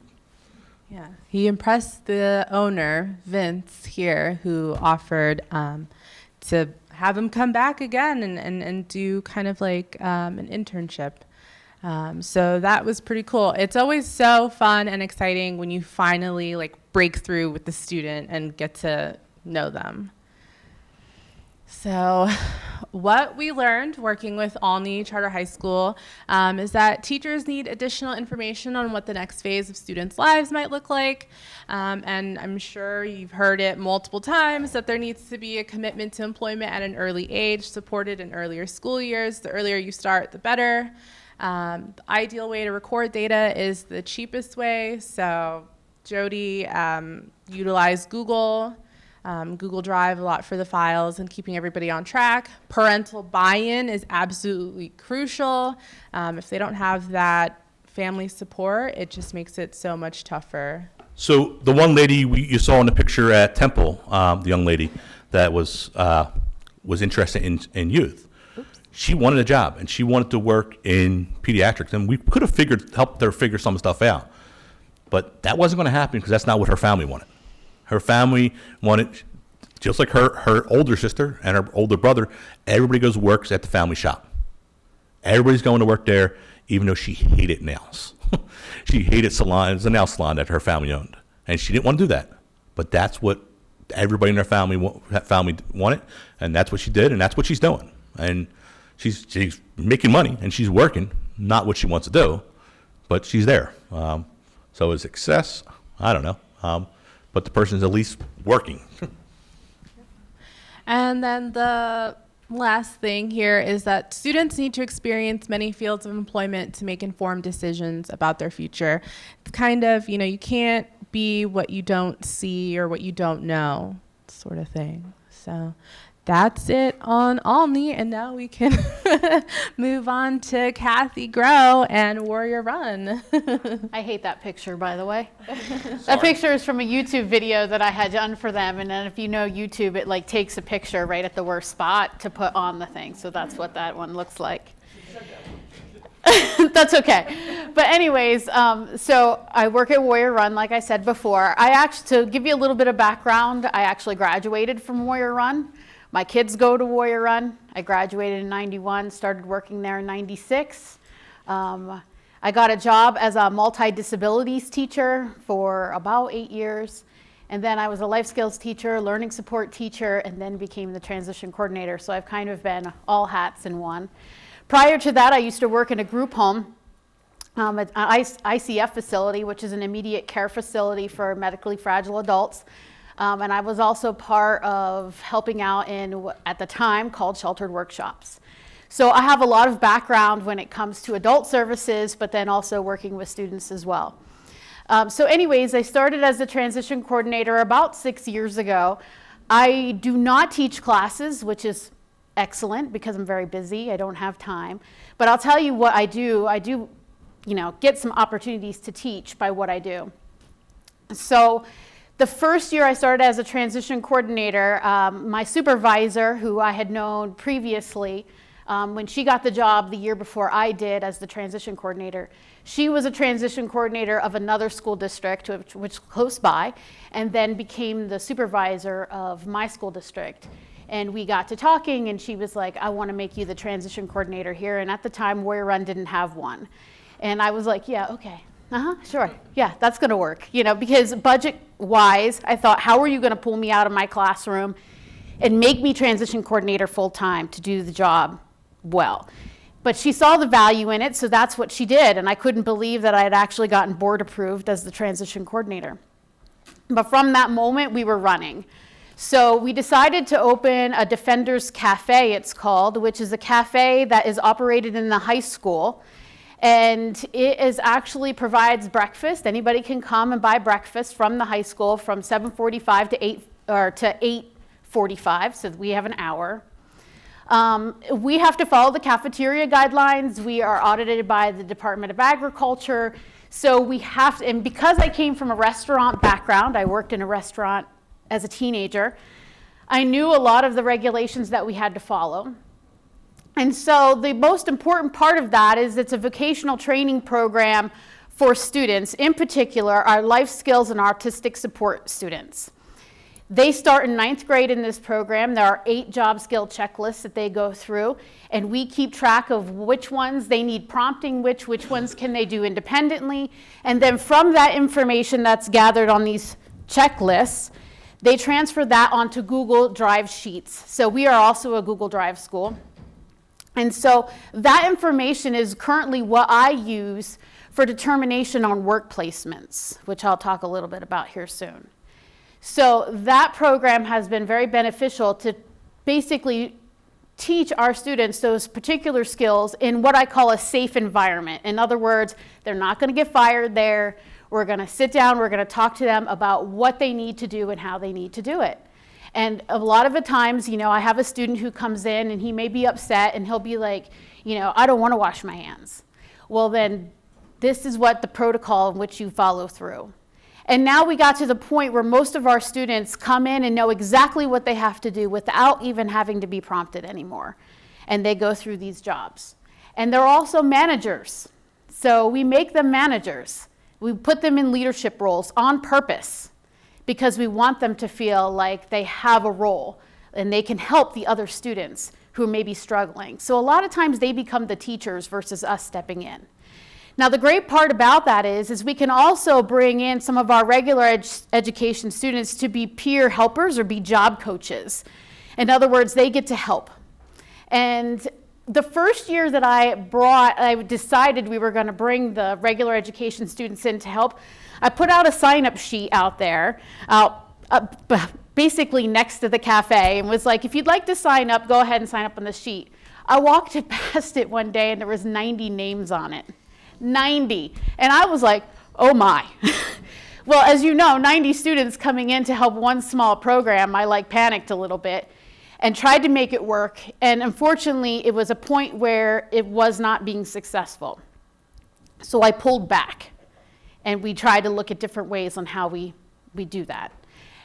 S2: Yeah, he impressed the owner, Vince, here, who offered to have him come back again and do kind of an internship. So that was pretty cool. It's always so fun and exciting when you finally break through with the student and get to know them. So what we learned working with Alny Charter High School is that teachers need additional information on what the next phase of students' lives might look like. And I'm sure you've heard it multiple times that there needs to be a commitment to employment at an early age, supported in earlier school years. The earlier you start, the better. The ideal way to record data is the cheapest way. So Jody utilized Google Drive a lot for the files and keeping everybody on track. Parental buy-in is absolutely crucial. If they don't have that family support, it just makes it so much tougher.
S3: So the one lady you saw in the picture at Temple, the young lady that was interested in youth, she wanted a job and she wanted to work in pediatrics, and we could have helped her figure some stuff out, but that wasn't going to happen because that's not what her family wanted. Her family wanted, just like her older sister and her older brother, everybody goes works at the family shop. Everybody's going to work there, even though she hated nails. She hated Salon. It was a nail salon that her family owned, and she didn't want to do that. But that's what everybody in her family wanted, and that's what she did, and that's what she's doing. And she's making money, and she's working, not what she wants to do, but she's there. So is success? I don't know. But the person's at least working.
S2: And then the last thing here is that students need to experience many fields of employment to make informed decisions about their future. It's kind of, you can't be what you don't see or what you don't know, sort of thing. So that's it on Alny, and now we can move on to Cathy Grow and Warrior Run.
S4: I hate that picture, by the way. That picture is from a YouTube video that I had done for them, and then if you know YouTube, it takes a picture right at the worst spot to put on the thing, so that's what that one looks like. That's okay. But anyways, so I work at Warrior Run, like I said before. To give you a little bit of background, I actually graduated from Warrior Run. My kids go to Warrior Run. I graduated in 91, started working there in 96. I got a job as a multi-disabilities teacher for about 8 years. And then I was a life skills teacher, learning support teacher, and then became the transition coordinator. So I've kind of been all hats in one. Prior to that, I used to work in a group home, an ICF facility, which is an immediate care facility for medically fragile adults. And I was also part of helping out in what at the time called sheltered workshops. So I have a lot of background when it comes to adult services, but then also working with students as well. So anyways, I started as a transition coordinator about 6 years ago. I do not teach classes, which is excellent because I'm very busy. I don't have time. But I'll tell you what I do. I do, get some opportunities to teach by what I do. So the first year I started as a transition coordinator, my supervisor, who I had known previously, when she got the job the year before I did as the transition coordinator, she was a transition coordinator of another school district, which was close by, and then became the supervisor of my school district. And we got to talking, and she was like, I want to make you the transition coordinator here. And at the time, Warrior Run didn't have one. And I was like, yeah, okay. Sure. Yeah, that's going to work. Because budget-wise, I thought, how are you going to pull me out of my classroom and make me transition coordinator full-time to do the job well? But she saw the value in it, so that's what she did. And I couldn't believe that I had actually gotten board approved as the transition coordinator. But from that moment, we were running. So we decided to open a Defenders Cafe, it's called, which is a cafe that is operated in the high school. And it actually provides breakfast. Anybody can come and buy breakfast from the high school from 7:45 to 8:45, so we have an hour. We have to follow the cafeteria guidelines. We are audited by the Department of Agriculture. So we have to, and because I came from a restaurant background, I worked in a restaurant as a teenager, I knew a lot of the regulations that we had to follow. And so the most important part of that is it's a vocational training program for students, in particular our life skills and artistic support students. They start in 9th grade in this program. There are 8 job skill checklists that they go through, and we keep track of which ones they need prompting, which ones can they do independently. And then from that information that's gathered on these checklists, they transfer that onto Google Drive sheets. So we are also a Google Drive school. And so that information is currently what I use for determination on work placements, which I'll talk a little bit about here soon. So that program has been very beneficial to basically teach our students those particular skills in what I call a safe environment. In other words, they're not going to get fired there. We're going to sit down, we're going to talk to them about what they need to do and how they need to do it. And a lot of the times, I have a student who comes in and he may be upset and he'll be like, I don't want to wash my hands. Well, then this is what the protocol in which you follow through. And now we got to the point where most of our students come in and know exactly what they have to do without even having to be prompted anymore. And they go through these jobs. And they're also managers. So we make them managers. We put them in leadership roles on purpose because we want them to feel like they have a role and they can help the other students who may be struggling. So a lot of times they become the teachers versus us stepping in. Now, the great part about that is we can also bring in some of our regular education students to be peer helpers or be job coaches. In other words, they get to help. And the first year that I decided we were going to bring the regular education students in to help, I put out a sign-up sheet out there, basically next to the cafe, and was like, if you'd like to sign up, go ahead and sign up on the sheet. I walked past it one day, and there was 90 names on it. 90. And I was like, oh my. Well, as you know, 90 students coming in to help one small program, I panicked a little bit and tried to make it work. And unfortunately, it was a point where it was not being successful. So I pulled back and we tried to look at different ways on how we do that.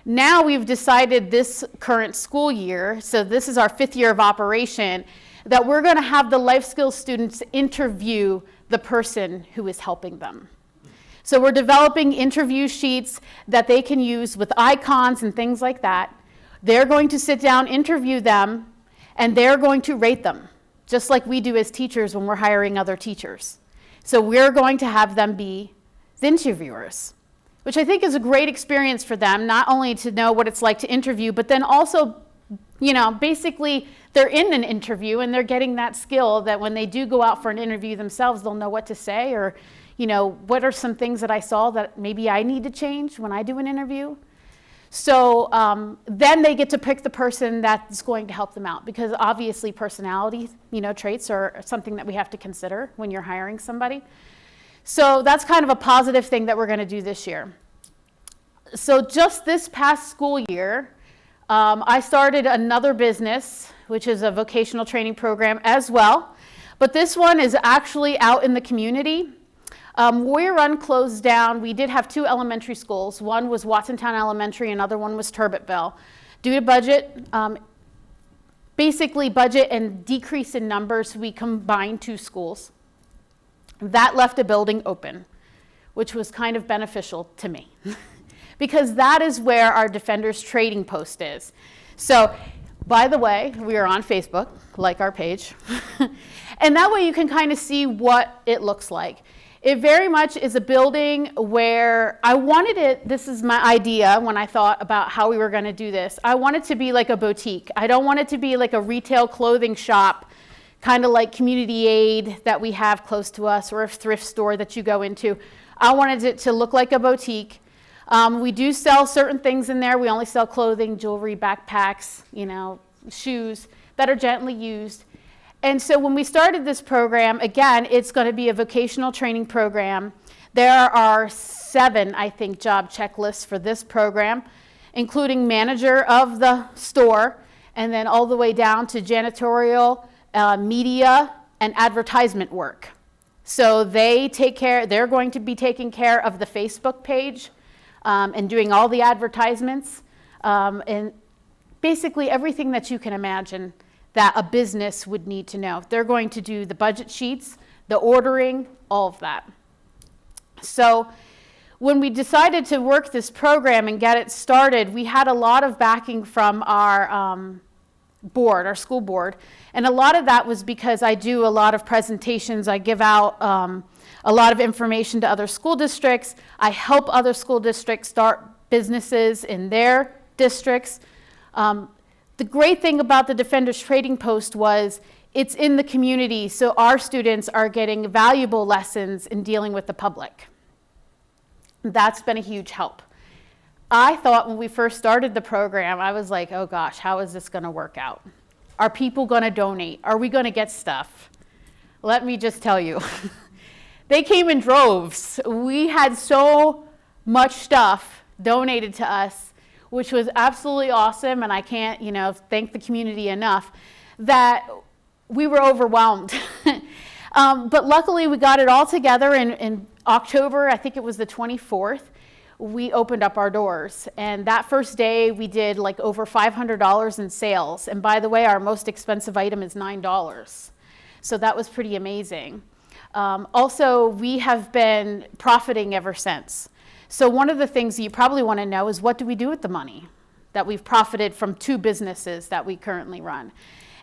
S4: Now we've decided this current school year, so this is our 5th year of operation, that we're going to have the life skills students interview the person who is helping them. So we're developing interview sheets that they can use with icons and things like that. They're going to sit down, interview them, and they're going to rate them, just like we do as teachers when we're hiring other teachers. So we're going to have them be the interviewers. which I think is a great experience for them, not only to know what it's like to interview, but then also, basically they're in an interview and they're getting that skill that when they do go out for an interview themselves, they'll know what to say, or, what are some things that I saw that maybe I need to change when I do an interview. So then they get to pick the person that's going to help them out, because obviously personality, traits are something that we have to consider when you're hiring somebody. So that's kind of a positive thing that we're going to do this year. So just this past school year, I started another business, which is a vocational training program as well. But this one is actually out in the community. Warrior Run closed down. We did have 2 elementary schools. One was Watsontown Elementary, another one was Turbotville. Due to budget, basically budget and decrease in numbers, we combined 2 schools. That left a building open, which was kind of beneficial to me because that is where our Defenders Trading Post is. So, by the way, we are on Facebook, like our page, and that way you can kind of see what it looks like. It very much is a building where I wanted it, this is my idea when I thought about how we were going to do this. I want it to be like a boutique. I don't want it to be like a retail clothing shop, kind of like Community Aid that we have close to us, or a thrift store that you go into. I wanted it to look like a boutique. We do sell certain things in there. We only sell clothing, jewelry, backpacks, shoes that are gently used. And so when we started this program, again, it's going to be a vocational training program. There are 7, I think, job checklists for this program, including manager of the store, and then all the way down to janitorial, media, and advertisement work. So they're going to be taking care of the Facebook page and doing all the advertisements and basically everything that you can imagine that a business would need to know. They're going to do the budget sheets, the ordering, all of that. So when we decided to work this program and get it started, we had a lot of backing from our board, our school board. And a lot of that was because I do a lot of presentations. I give out a lot of information to other school districts. I help other school districts start businesses in their districts. The great thing about the Defenders Trading Post was it's in the community, so our students are getting valuable lessons in dealing with the public. That's been a huge help. I thought when we first started the program, I was like, oh gosh, how is this going to work out? Are people going to donate? Are we going to get stuff? Let me just tell you, they came in droves. We had so much stuff donated to us, which was absolutely awesome, and I can't, thank the community enough, that we were overwhelmed. But luckily, we got it all together in October, I think it was the 24th, we opened up our doors. And that first day, we did like over $500 in sales. And by the way, our most expensive item is $9. So that was pretty amazing. Also, we have been profiting ever since. So one of the things you probably want to know is what do we do with the money that we've profited from 2 businesses that we currently run?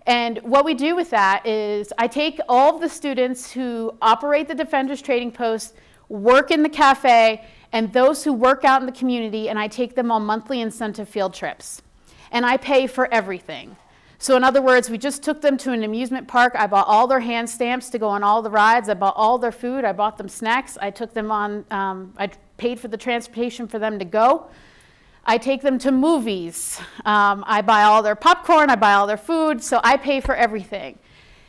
S4: And what we do with that is I take all of the students who operate the Defenders Trading Post, work in the cafe, and those who work out in the community, and I take them on monthly incentive field trips. And I pay for everything. So in other words, we just took them to an amusement park. I bought all their hand stamps to go on all the rides. I bought all their food. I bought them snacks. I took them on, I paid for the transportation for them to go. I take them to movies. I buy all their popcorn. I buy all their food. So I pay for everything.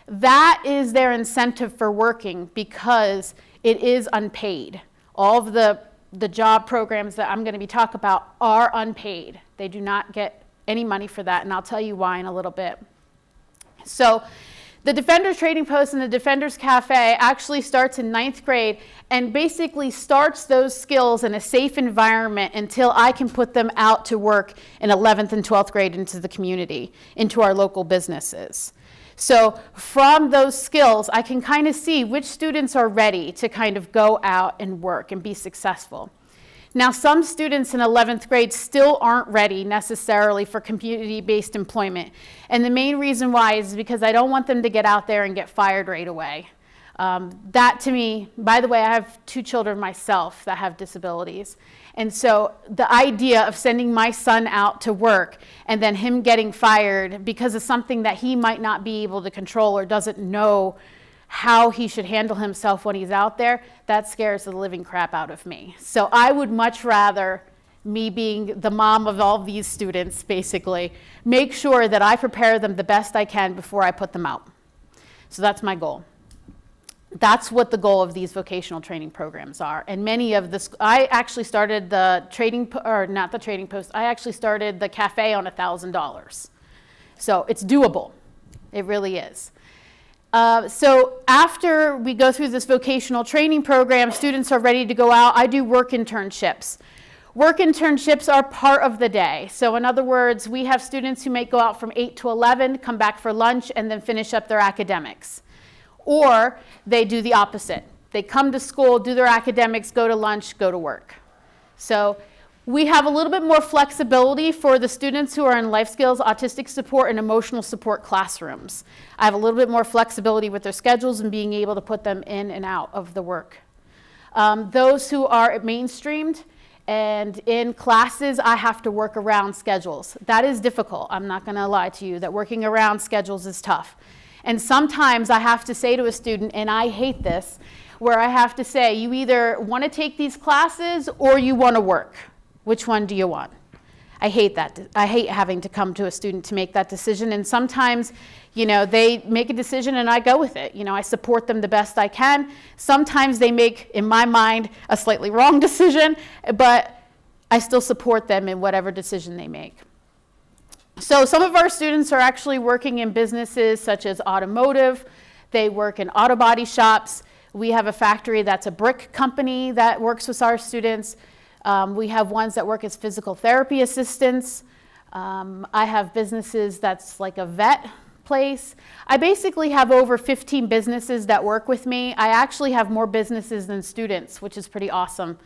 S4: That is their incentive for working because it is unpaid. All of the job programs that I'm going to be talking about are unpaid. They do not get any money for that, and I'll tell you why in a little bit. So the Defenders Trading Post and the Defenders Cafe actually starts in 9th grade and basically starts those skills in a safe environment until I can put them out to work in 11th and 12th grade into the community, into our local businesses. So from those skills, I can kind of see which students are ready to kind of go out and work and be successful. Now, some students in 11th grade still aren't ready necessarily for community-based employment. And the main reason why is because I don't want them to get out there and get fired right away. That to me, by the way, I have 2 children myself that have disabilities. And so the idea of sending my son out to work and then him getting fired because of something that he might not be able to control or doesn't know how he should handle himself when he's out there, that scares the living crap out of me. So I would much rather, me being the mom of all these students, basically, make sure that I prepare them the best I can before I put them out. So that's my goal. That's what the goal of these vocational training programs are. And many of this, I actually started the trading, or not the trading post, I actually started the cafe on $1,000. So it's doable. It really is. So after we go through this vocational training program, students are ready to go out. I do work internships. Work internships are part of the day. So in other words, we have students who may go out from 8 to 11, come back for lunch, and then finish up their academics. Or they do the opposite. They come to school, do their academics, go to lunch, go to work. So we have a little bit more flexibility for the students who are in life skills, autistic support, and emotional support classrooms. I have a little bit more flexibility with their schedules and being able to put them in and out of the work. Those who are mainstreamed and in classes, I have to work around schedules. That is difficult. I'm not going to lie to you that working around schedules is tough. And sometimes I have to say to a student, and I hate this, where I have to say, you either want to take these classes or you want to work. Which one do you want? I hate that. I hate having to come to a student to make that decision. And sometimes, you know, they make a decision and I go with it. You know, I support them the best I can. Sometimes they make, in my mind, a slightly wrong decision, but I still support them in whatever decision they make. So some of our students are actually working in businesses such as automotive. They work in auto body shops. We have a factory that's a brick company that works with our students. We have ones that work as physical therapy assistants. I have businesses that's like a vet place. I basically have over 15 businesses that work with me. I actually have more businesses than students, which is pretty awesome,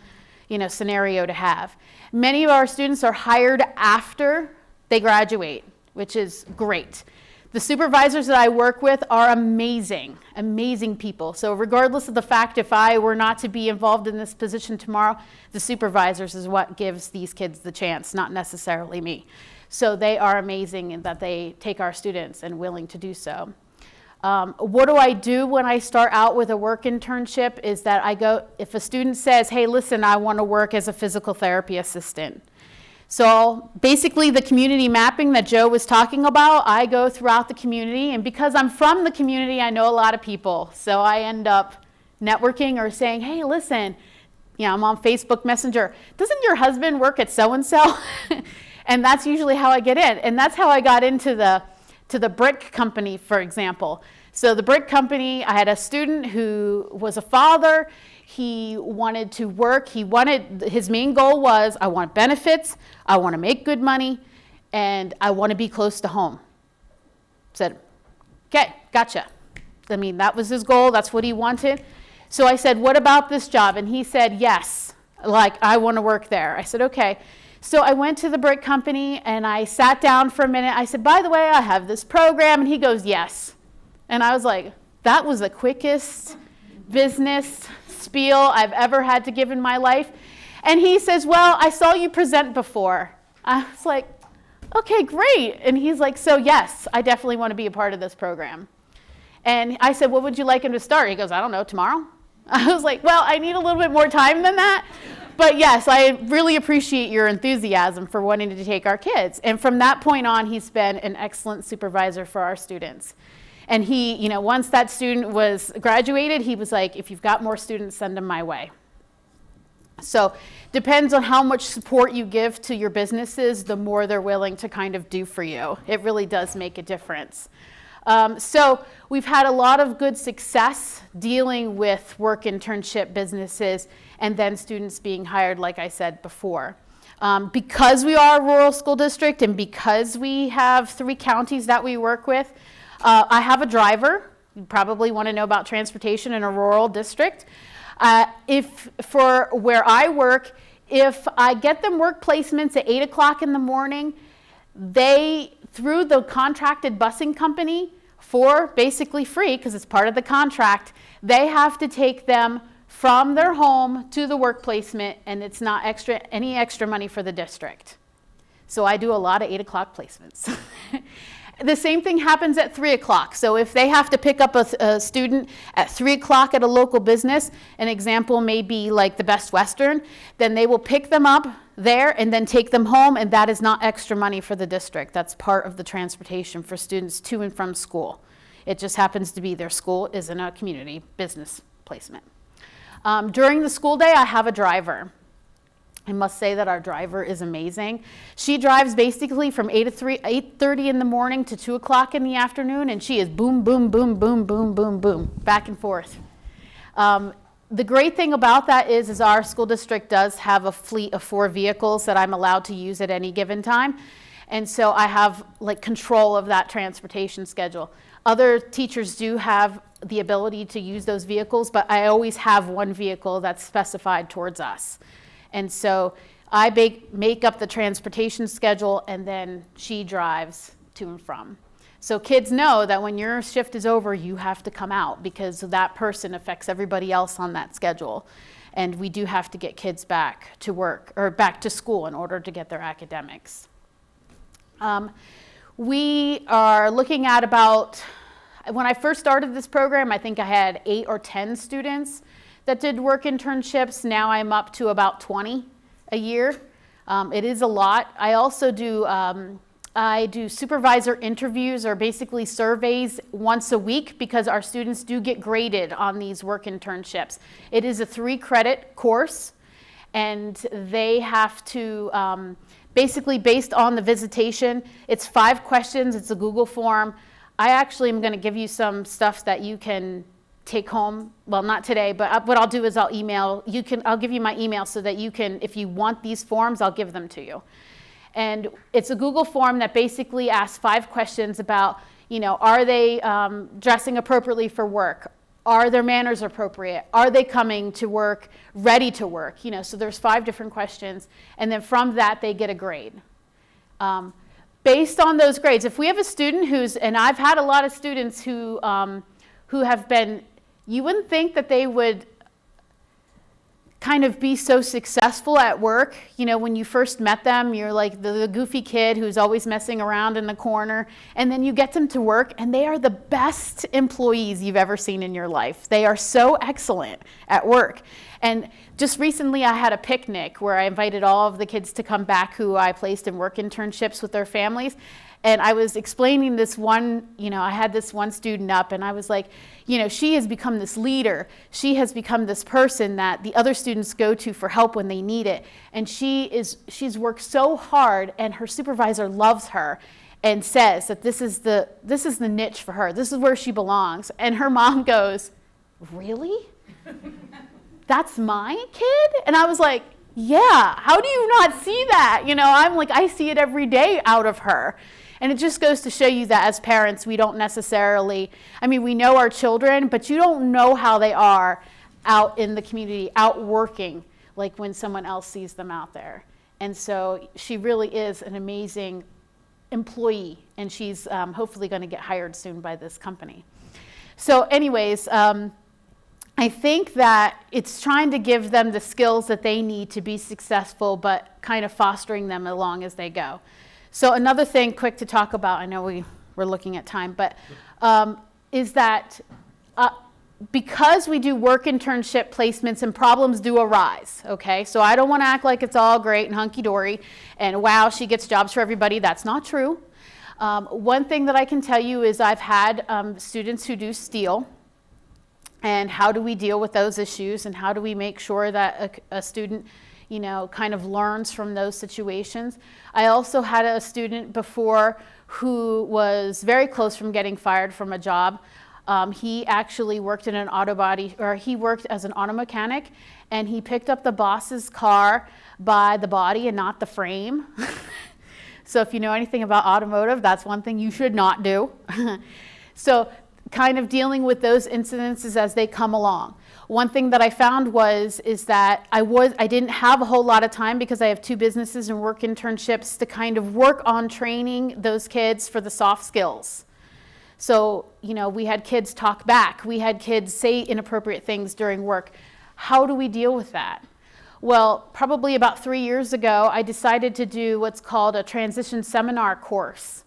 S4: you know, scenario to have. Many of our students are hired after they graduate, which is great. The supervisors that I work with are amazing, amazing people. So regardless of the fact if I were not to be involved in this position tomorrow, the supervisors is what gives these kids the chance, not necessarily me. So they are amazing in that they take our students and willing to do so. What do I do when I start out with a work internship is that I go, if a student says, hey, listen, I want to work as a physical therapy assistant. So basically the community mapping that Joe was talking about, I go throughout the community, and because I'm from the community, I know a lot of people. So I end up networking or saying, hey, listen, you know, I'm on Facebook Messenger. Doesn't your husband work at so-and-so? And that's usually how I get in. And that's how I got into the brick company, for example. So the brick company, I had a student who was a father. He wanted to work. His main goal was, I want benefits, I want to make good money, and I want to be close to home. Said, okay, gotcha. I mean, that was his goal. That's what he wanted. So I said, what about this job? And he said, yes, like I want to work there. I said, okay. So I went to the brick company and I sat down for a minute. I said, by the way, I have this program. And he goes, yes. And I was like, that was the quickest business spiel I've ever had to give in my life. And he says, well, I saw you present before. I was like, okay, great. And he's like, so yes, I definitely want to be a part of this program. And I said, what would you like him to start? He goes, I don't know, tomorrow? I was like, well, I need a little bit more time than that. But yes, I really appreciate your enthusiasm for wanting to take our kids. And from that point on, he's been an excellent supervisor for our students. And he, you know, once that student was graduated, he was like, if you've got more students, send them my way. So depends on how much support you give to your businesses, the more they're willing to kind of do for you. It really does make a difference. So we've had a lot of good success dealing with work internship businesses and then students being hired, like I said before. Because we are a rural school district and because we have 3 counties that we work with, I have a driver. You probably want to know about transportation in a rural district. If for where I work, if I get them work placements at 8 o'clock in the morning, they, through the contracted busing company, for basically free, because it's part of the contract, they have to take them from their home to the work placement, and it's not any extra money for the district. So I do a lot of 8 o'clock placements. The same thing happens at 3 o'clock. So if they have to pick up a student at 3 o'clock at a local business, an example may be like the Best Western, then they will pick them up there and then take them home, and that is not extra money for the district. That's part of the transportation for students to and from school. It just happens to be their school is in a community business placement. During the school day, I have a driver. I must say that our driver is amazing. She drives basically from 8:30 in the morning to 2 o'clock in the afternoon, and she is boom, boom, boom, boom, boom, boom, boom, back and forth. The great thing about that is our school district does have a fleet of 4 vehicles that I'm allowed to use at any given time. And so I have like control of that transportation schedule. Other teachers do have the ability to use those vehicles, but I always have one vehicle that's specified towards us. And so I make up the transportation schedule, and then she drives to and from. So kids know that when your shift is over, you have to come out, because that person affects everybody else on that schedule. And we do have to get kids back to work or back to school in order to get their academics. We are looking at about, when I first started this program, I think I had 8 or 10 students that did work internships. Now I'm up to about 20 a year. It is a lot. I also do supervisor interviews, or basically surveys, once a week, because our students do get graded on these work internships. It is a 3-credit course, and they have to, basically based on the visitation, it's 5 questions, it's a Google form. I actually am gonna give you some stuff that you can take home. Well, not today, but what I'll do is I'll give you my email so that you can, if you want these forms, I'll give them to you. And it's a Google form that basically asks 5 questions about, are they dressing appropriately for work? Are their manners appropriate? Are they coming to work ready to work? So there's 5 different questions, and then from that they get a grade. Based on those grades, if we have a student and I've had a lot of students who have been, you wouldn't think that they would kind of be so successful at work. When you first met them, you're like the goofy kid who's always messing around in the corner, and then you get them to work, and they are the best employees you've ever seen in your life. They are so excellent at work. And just recently I had a picnic where I invited all of the kids to come back who I placed in work internships with their families. And I was explaining this one, I had this one student up, and I was like, she has become this leader. She has become this person that the other students go to for help when they need it. And she's worked so hard, and her supervisor loves her and says that this is the niche for her. This is where she belongs. And her mom goes, "Really? That's my kid?" And I was like, yeah, how do you not see that? I'm like, I see it every day out of her. And it just goes to show you that as parents, we don't necessarily, we know our children, but you don't know how they are out in the community, out working, like when someone else sees them out there. And so she really is an amazing employee, and she's hopefully going to get hired soon by this company. So anyways, I think that it's trying to give them the skills that they need to be successful, but kind of fostering them along as they go. So another thing quick to talk about, I know we're looking at time, but is that because we do work internship placements and problems do arise, okay? So I don't want to act like it's all great and hunky-dory and wow, she gets jobs for everybody. That's not true. One thing that I can tell you is I've had students who do steal. And how do we deal with those issues, and how do we make sure that a student, kind of learns from those situations? I also had a student before who was very close from getting fired from a job. He actually worked in he worked as an auto mechanic, and he picked up the boss's car by the body and not the frame. So if you know anything about automotive, that's one thing you should not do. So kind of dealing with those incidences as they come along. One thing that I found is that I didn't have a whole lot of time, because I have 2 businesses and work internships, to kind of work on training those kids for the soft skills. So, we had kids talk back. We had kids say inappropriate things during work. How do we deal with that? Well, probably about 3 years ago, I decided to do what's called a transition seminar course.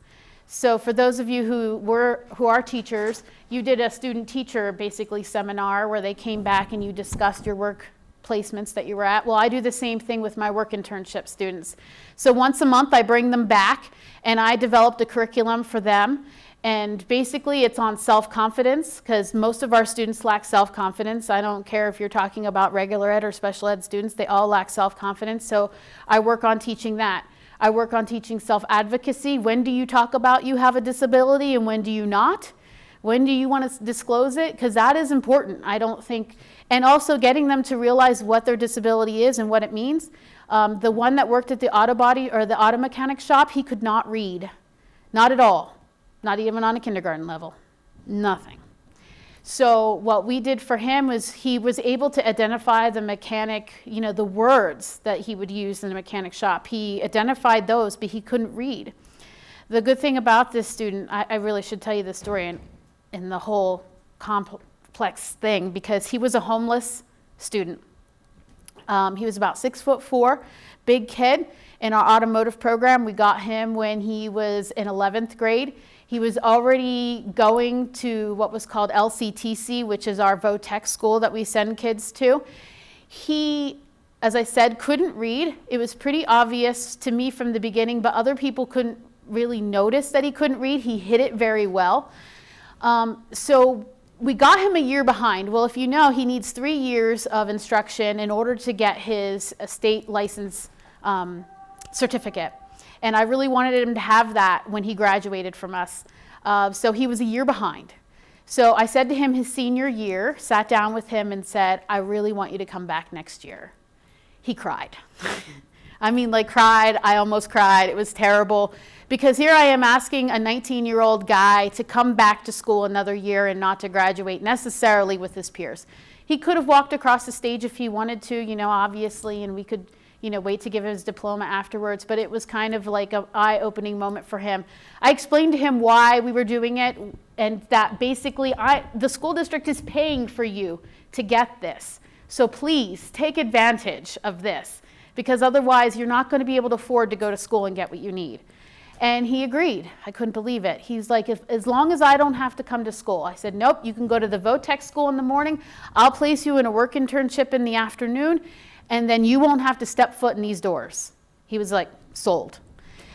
S4: So for those of you who are teachers, you did a student-teacher basically seminar where they came back and you discussed your work placements that you were at. Well, I do the same thing with my work internship students. So once a month I bring them back and I developed a curriculum for them. And basically it's on self-confidence, because most of our students lack self-confidence. I don't care if you're talking about regular ed or special ed students, they all lack self-confidence. So I work on teaching that. I work on teaching self-advocacy. When do you talk about you have a disability and when do you not? When do you want to disclose it? Because that is important, I don't think. And also getting them to realize what their disability is and what it means. The one that worked at the auto body or the auto mechanic shop, he could not read. Not at all. Not even on a kindergarten level. Nothing. So what we did for him was he was able to identify the mechanic, you know, the words that he would use in the mechanic shop. He identified those, but he couldn't read. The good thing about this student, I really should tell you the story in the whole complex thing, because he was a homeless student. He was about 6'4", big kid. In our automotive program, we got him when he was in 11th grade. He was already going to what was called LCTC, which is our VOTEC school that we send kids to. He, as I said, couldn't read. It was pretty obvious to me from the beginning, but other people couldn't really notice that he couldn't read. He hid it very well. So we got him a year behind. Well, if you know, he needs 3 years of instruction in order to get his state license certificate. And I really wanted him to have that when he graduated from us. So he was a year behind. So I said to him his senior year, sat down with him and said, I really want you to come back next year. He cried. I mean, like cried, I almost cried. It was terrible. Because here I am asking a 19-year-old guy to come back to school another year and not to graduate necessarily with his peers. He could have walked across the stage if he wanted to, you know, obviously, and we could, you know, wait to give him his diploma afterwards, but it was kind of like an eye-opening moment for him. I explained to him why we were doing it, and that basically the school district is paying for you to get this. So please take advantage of this, because otherwise you're not going to be able to afford to go to school and get what you need. And he agreed. I couldn't believe it. He's like, as long as I don't have to come to school. I said, nope, you can go to the VOTEC school in the morning. I'll place you in a work internship in the afternoon, and then you won't have to step foot in these doors. He was like, sold.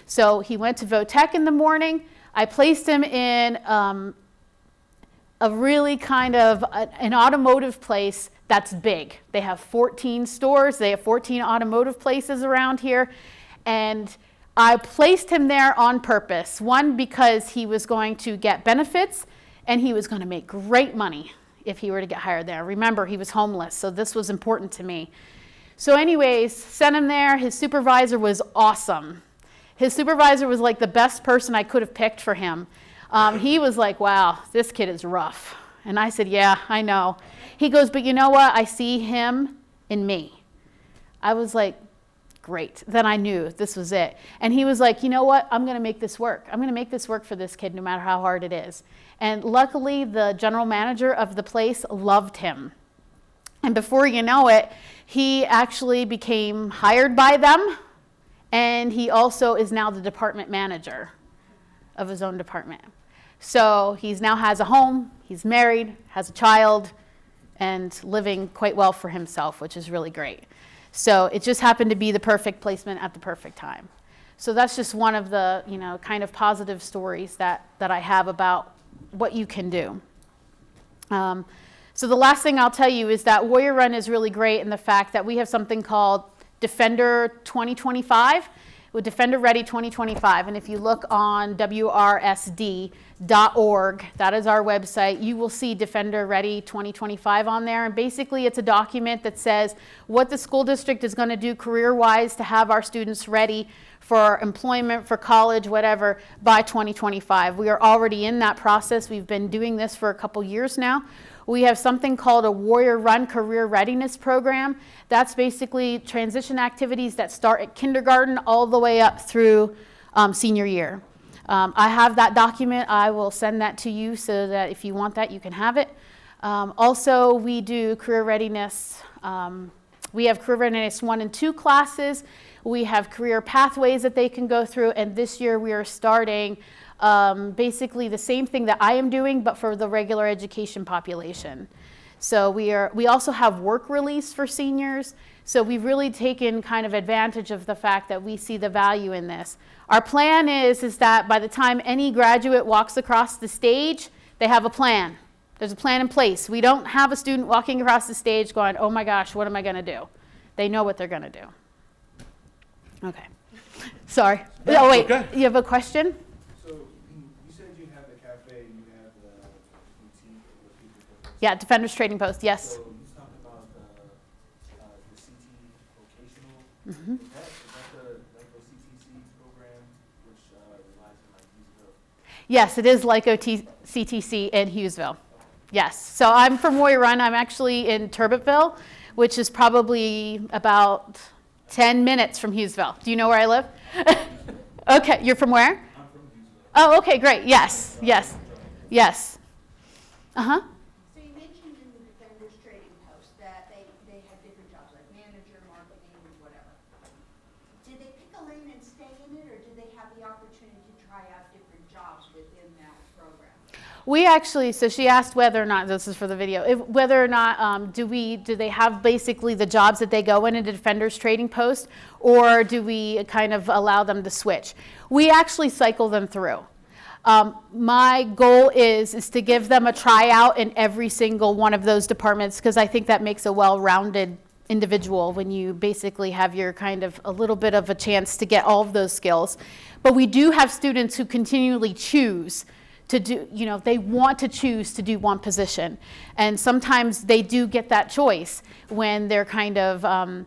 S4: So he went to VOTEC in the morning. I placed him in a really kind of an automotive place that's big. They have 14 stores. They have 14 automotive places around here. And I placed him there on purpose. One, because he was going to get benefits and he was going to make great money if he were to get hired there. Remember, he was homeless, so this was important to me. So anyways, sent him there. His supervisor was awesome. His supervisor was like the best person I could have picked for him. He was like, wow, this kid is rough. And I said, yeah, I know. He goes, but you know what? I see him in me. I was like, great. Then I knew this was it. And he was like, you know what? I'm going to make this work. I'm going to make this work for this kid no matter how hard it is. And luckily, the general manager of the place loved him. And before you know it, he actually became hired by them. And he also is now the department manager of his own department. So he now has a home, he's married, has a child, and living quite well for himself, which is really great. So it just happened to be the perfect placement at the perfect time. So that's just one of the, you know, kind of positive stories that I have about what you can do. So the last thing I'll tell you is that Warrior Run is really great in the fact that we have something called Defender 2025, with Defender Ready 2025. And if you look on wrsd.org, that is our website, you will see Defender Ready 2025 on there. And basically it's a document that says what the school district is going to do career-wise to have our students ready for employment, for college, whatever, by 2025. We are already in that process. We've been doing this for a couple years now. We have something called a Warrior Run Career Readiness Program. That's basically transition activities that start at kindergarten all the way up through senior year. I have that document. I will send that to you so that if you want that, you can have it. Also, we do career readiness We have career readiness 1 and 2 classes. We have career pathways that they can go through. And this year we are starting basically the same thing that I am doing, but for the regular education population. So we also have work release for seniors. So we've really taken kind of advantage of the fact that we see the value in this. Our plan is that by the time any graduate walks across the stage, they have a plan. There's a plan in place. We don't have a student walking across the stage going, oh my gosh, what am I going to do? They know what they're going to do. Okay. Sorry. Oh, wait. Okay. You have a question?
S14: So you said you have the cafe and you have the boutique.
S4: Yeah, Defenders Trading Post, yes.
S14: So you talked about the CT vocational.
S4: Mm-hmm.
S14: Is that the CTC program, which relies on like Hughesville?
S4: Yes, it is like CTC in Hughesville. Yes. So I'm from Warrior Run. I'm actually in Turbotville, which is probably about 10 minutes from Hughesville. Do you know where I live? Okay. You're from where?
S14: I'm from Hughesville.
S4: Oh, okay, great. Yes, yes, yes. Uh-huh.
S12: So you mentioned in the Defenders Trading Post that they have different jobs, like manager, marketing, whatever. Did they pick a lane and stay in it, or did they have the opportunity to try out different jobs within that program?
S4: We actually, so she asked whether or not, this is for the video, whether or not do they have basically the jobs that they go in Defenders Trading Post, or do we kind of allow them to switch? We actually cycle them through. My goal is to give them a tryout in every single one of those departments, because I think that makes a well-rounded individual when you basically have your kind of a little bit of a chance to get all of those skills. But we do have students who continually choose to do, they want to choose to do one position. And sometimes they do get that choice when they're kind of,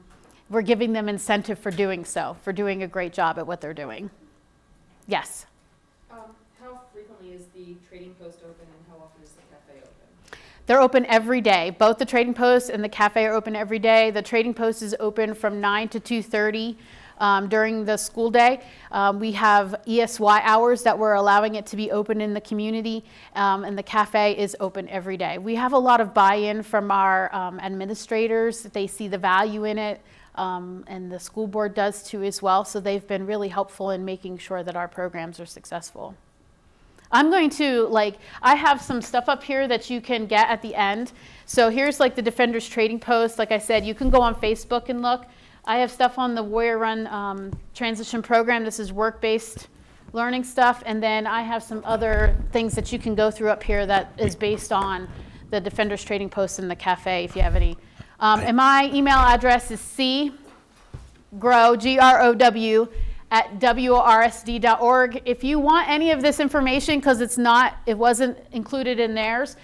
S4: we're giving them incentive for doing so, for doing a great job at what they're doing. Yes?
S15: How frequently is the trading post open, and how often is the cafe open?
S4: They're open every day. Both the trading post and the cafe are open every day. The trading post is open from 9 to 2:30. During the school day. We have ESY hours that we're allowing it to be open in the community, and the cafe is open every day. We have a lot of buy-in from our administrators. They see the value in it, and the school board does too as well, so they've been really helpful in making sure that our programs are successful. I'm going to, I have some stuff up here that you can get at the end. So here's the Defenders Trading Post. Like I said, you can go on Facebook and look. I have stuff on the Warrior Run transition program. This is work-based learning stuff. And then I have some other things that you can go through up here that is based on the Defenders Trading Post and the cafe, if you have any. And my email address is cgrow, Grow, at WORSD.org. If you want any of this information, because it wasn't included in theirs,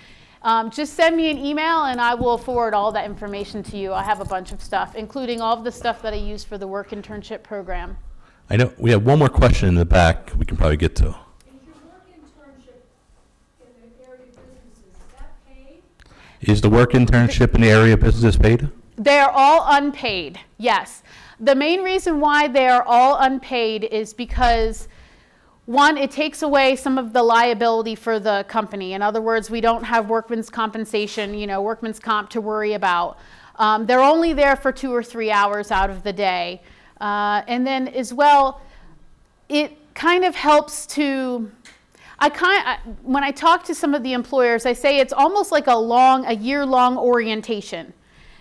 S4: just send me an email and I will forward all that information to you. I have a bunch of stuff, including all of the stuff that I use for the work internship program.
S3: I know we have one more question in the back we can probably get to.
S12: Is your work internship in the area of businesses, is that paid?
S3: Is the work internship in the area of business paid?
S4: They are all unpaid, yes. The main reason why they are all unpaid is because, one, it takes away some of the liability for the company. In other words, we don't have workman's compensation, workman's comp to worry about. They're only there for 2 or 3 hours out of the day. And then as well, it kind of helps to, when I talk to some of the employers, I say it's almost like a year-long orientation.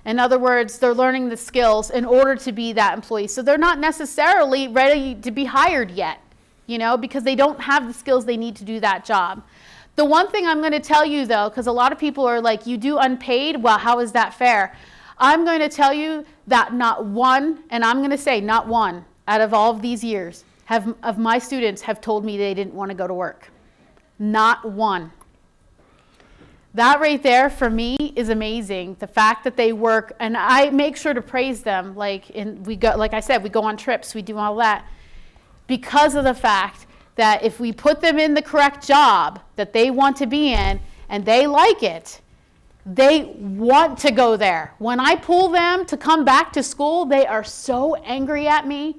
S4: In other words, they're learning the skills in order to be that employee. So they're not necessarily ready to be hired yet, because they don't have the skills they need to do that job. The one thing I'm going to tell you, though, because a lot of people are like, you do unpaid? Well, how is that fair? I'm going to tell you that not one, and I'm going to say not one, out of all of these years, of my students have told me they didn't want to go to work. Not one. That right there for me is amazing. The fact that they work, and I make sure to praise them. Like I said, we go on trips, we do all that, because of the fact that if we put them in the correct job that they want to be in and they like it, they want to go there. When I pull them to come back to school, they are so angry at me.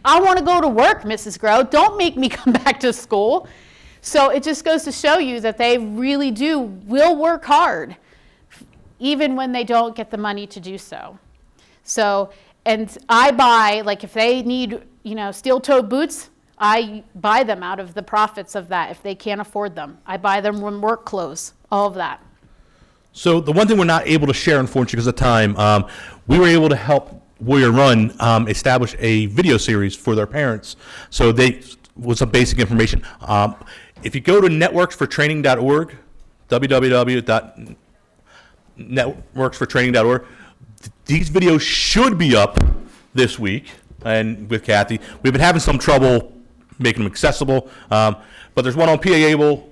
S4: I want to go to work, Mrs. Grow. Don't make me come back to school. So it just goes to show you that they really will work hard even when they don't get the money to do so. So, and I buy, like if they need, steel-toed boots, I buy them out of the profits of that if they can't afford them. I buy them work clothes, all of that.
S3: So the one thing we're not able to share, unfortunately, because of time, we were able to help Warrior Run establish a video series for their parents. So they with some basic information. If you go to networksfortraining.org, www.networksfortraining.org, these videos should be up this week. And with Cathy, we've been having some trouble making them accessible. But there's one on PA-able.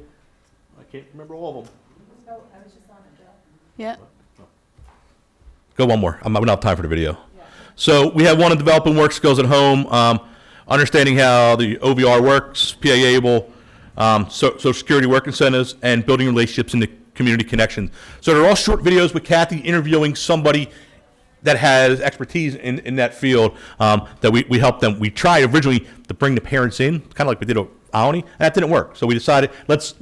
S3: I can't remember all of them.
S13: Oh, I was just on it, Joe.
S4: Yeah.
S3: Go one more. I'm not have time for the video. Yeah. So we have one on developing work skills at home, understanding how the OVR works, PA-able, Social Security work incentives, and building relationships in the community connection. So they're all short videos with Cathy interviewing somebody that has expertise in that field that we help them. We tried originally to bring the parents in, kind of like we did with Aoni, and that didn't work. So we decided let's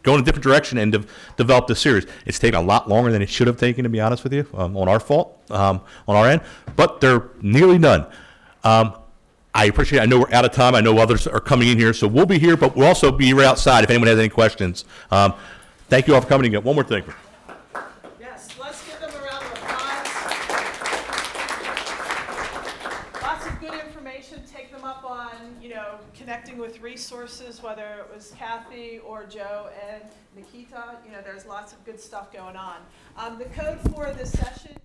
S3: go in a different direction and develop this series. It's taken a lot longer than it should have taken, to be honest with you, on our fault, on our end, but they're nearly done. I appreciate it. I know we're out of time. I know others are coming in here, so we'll be here, but we'll also be right outside if anyone has any questions. Thank you all for coming again. One more thing.
S1: Yes, let's give them a round of applause. Lots of good information. Take them up on, connecting with resources, whether it was Cathy or Joe and Nikita. There's lots of good stuff going on. The code for this session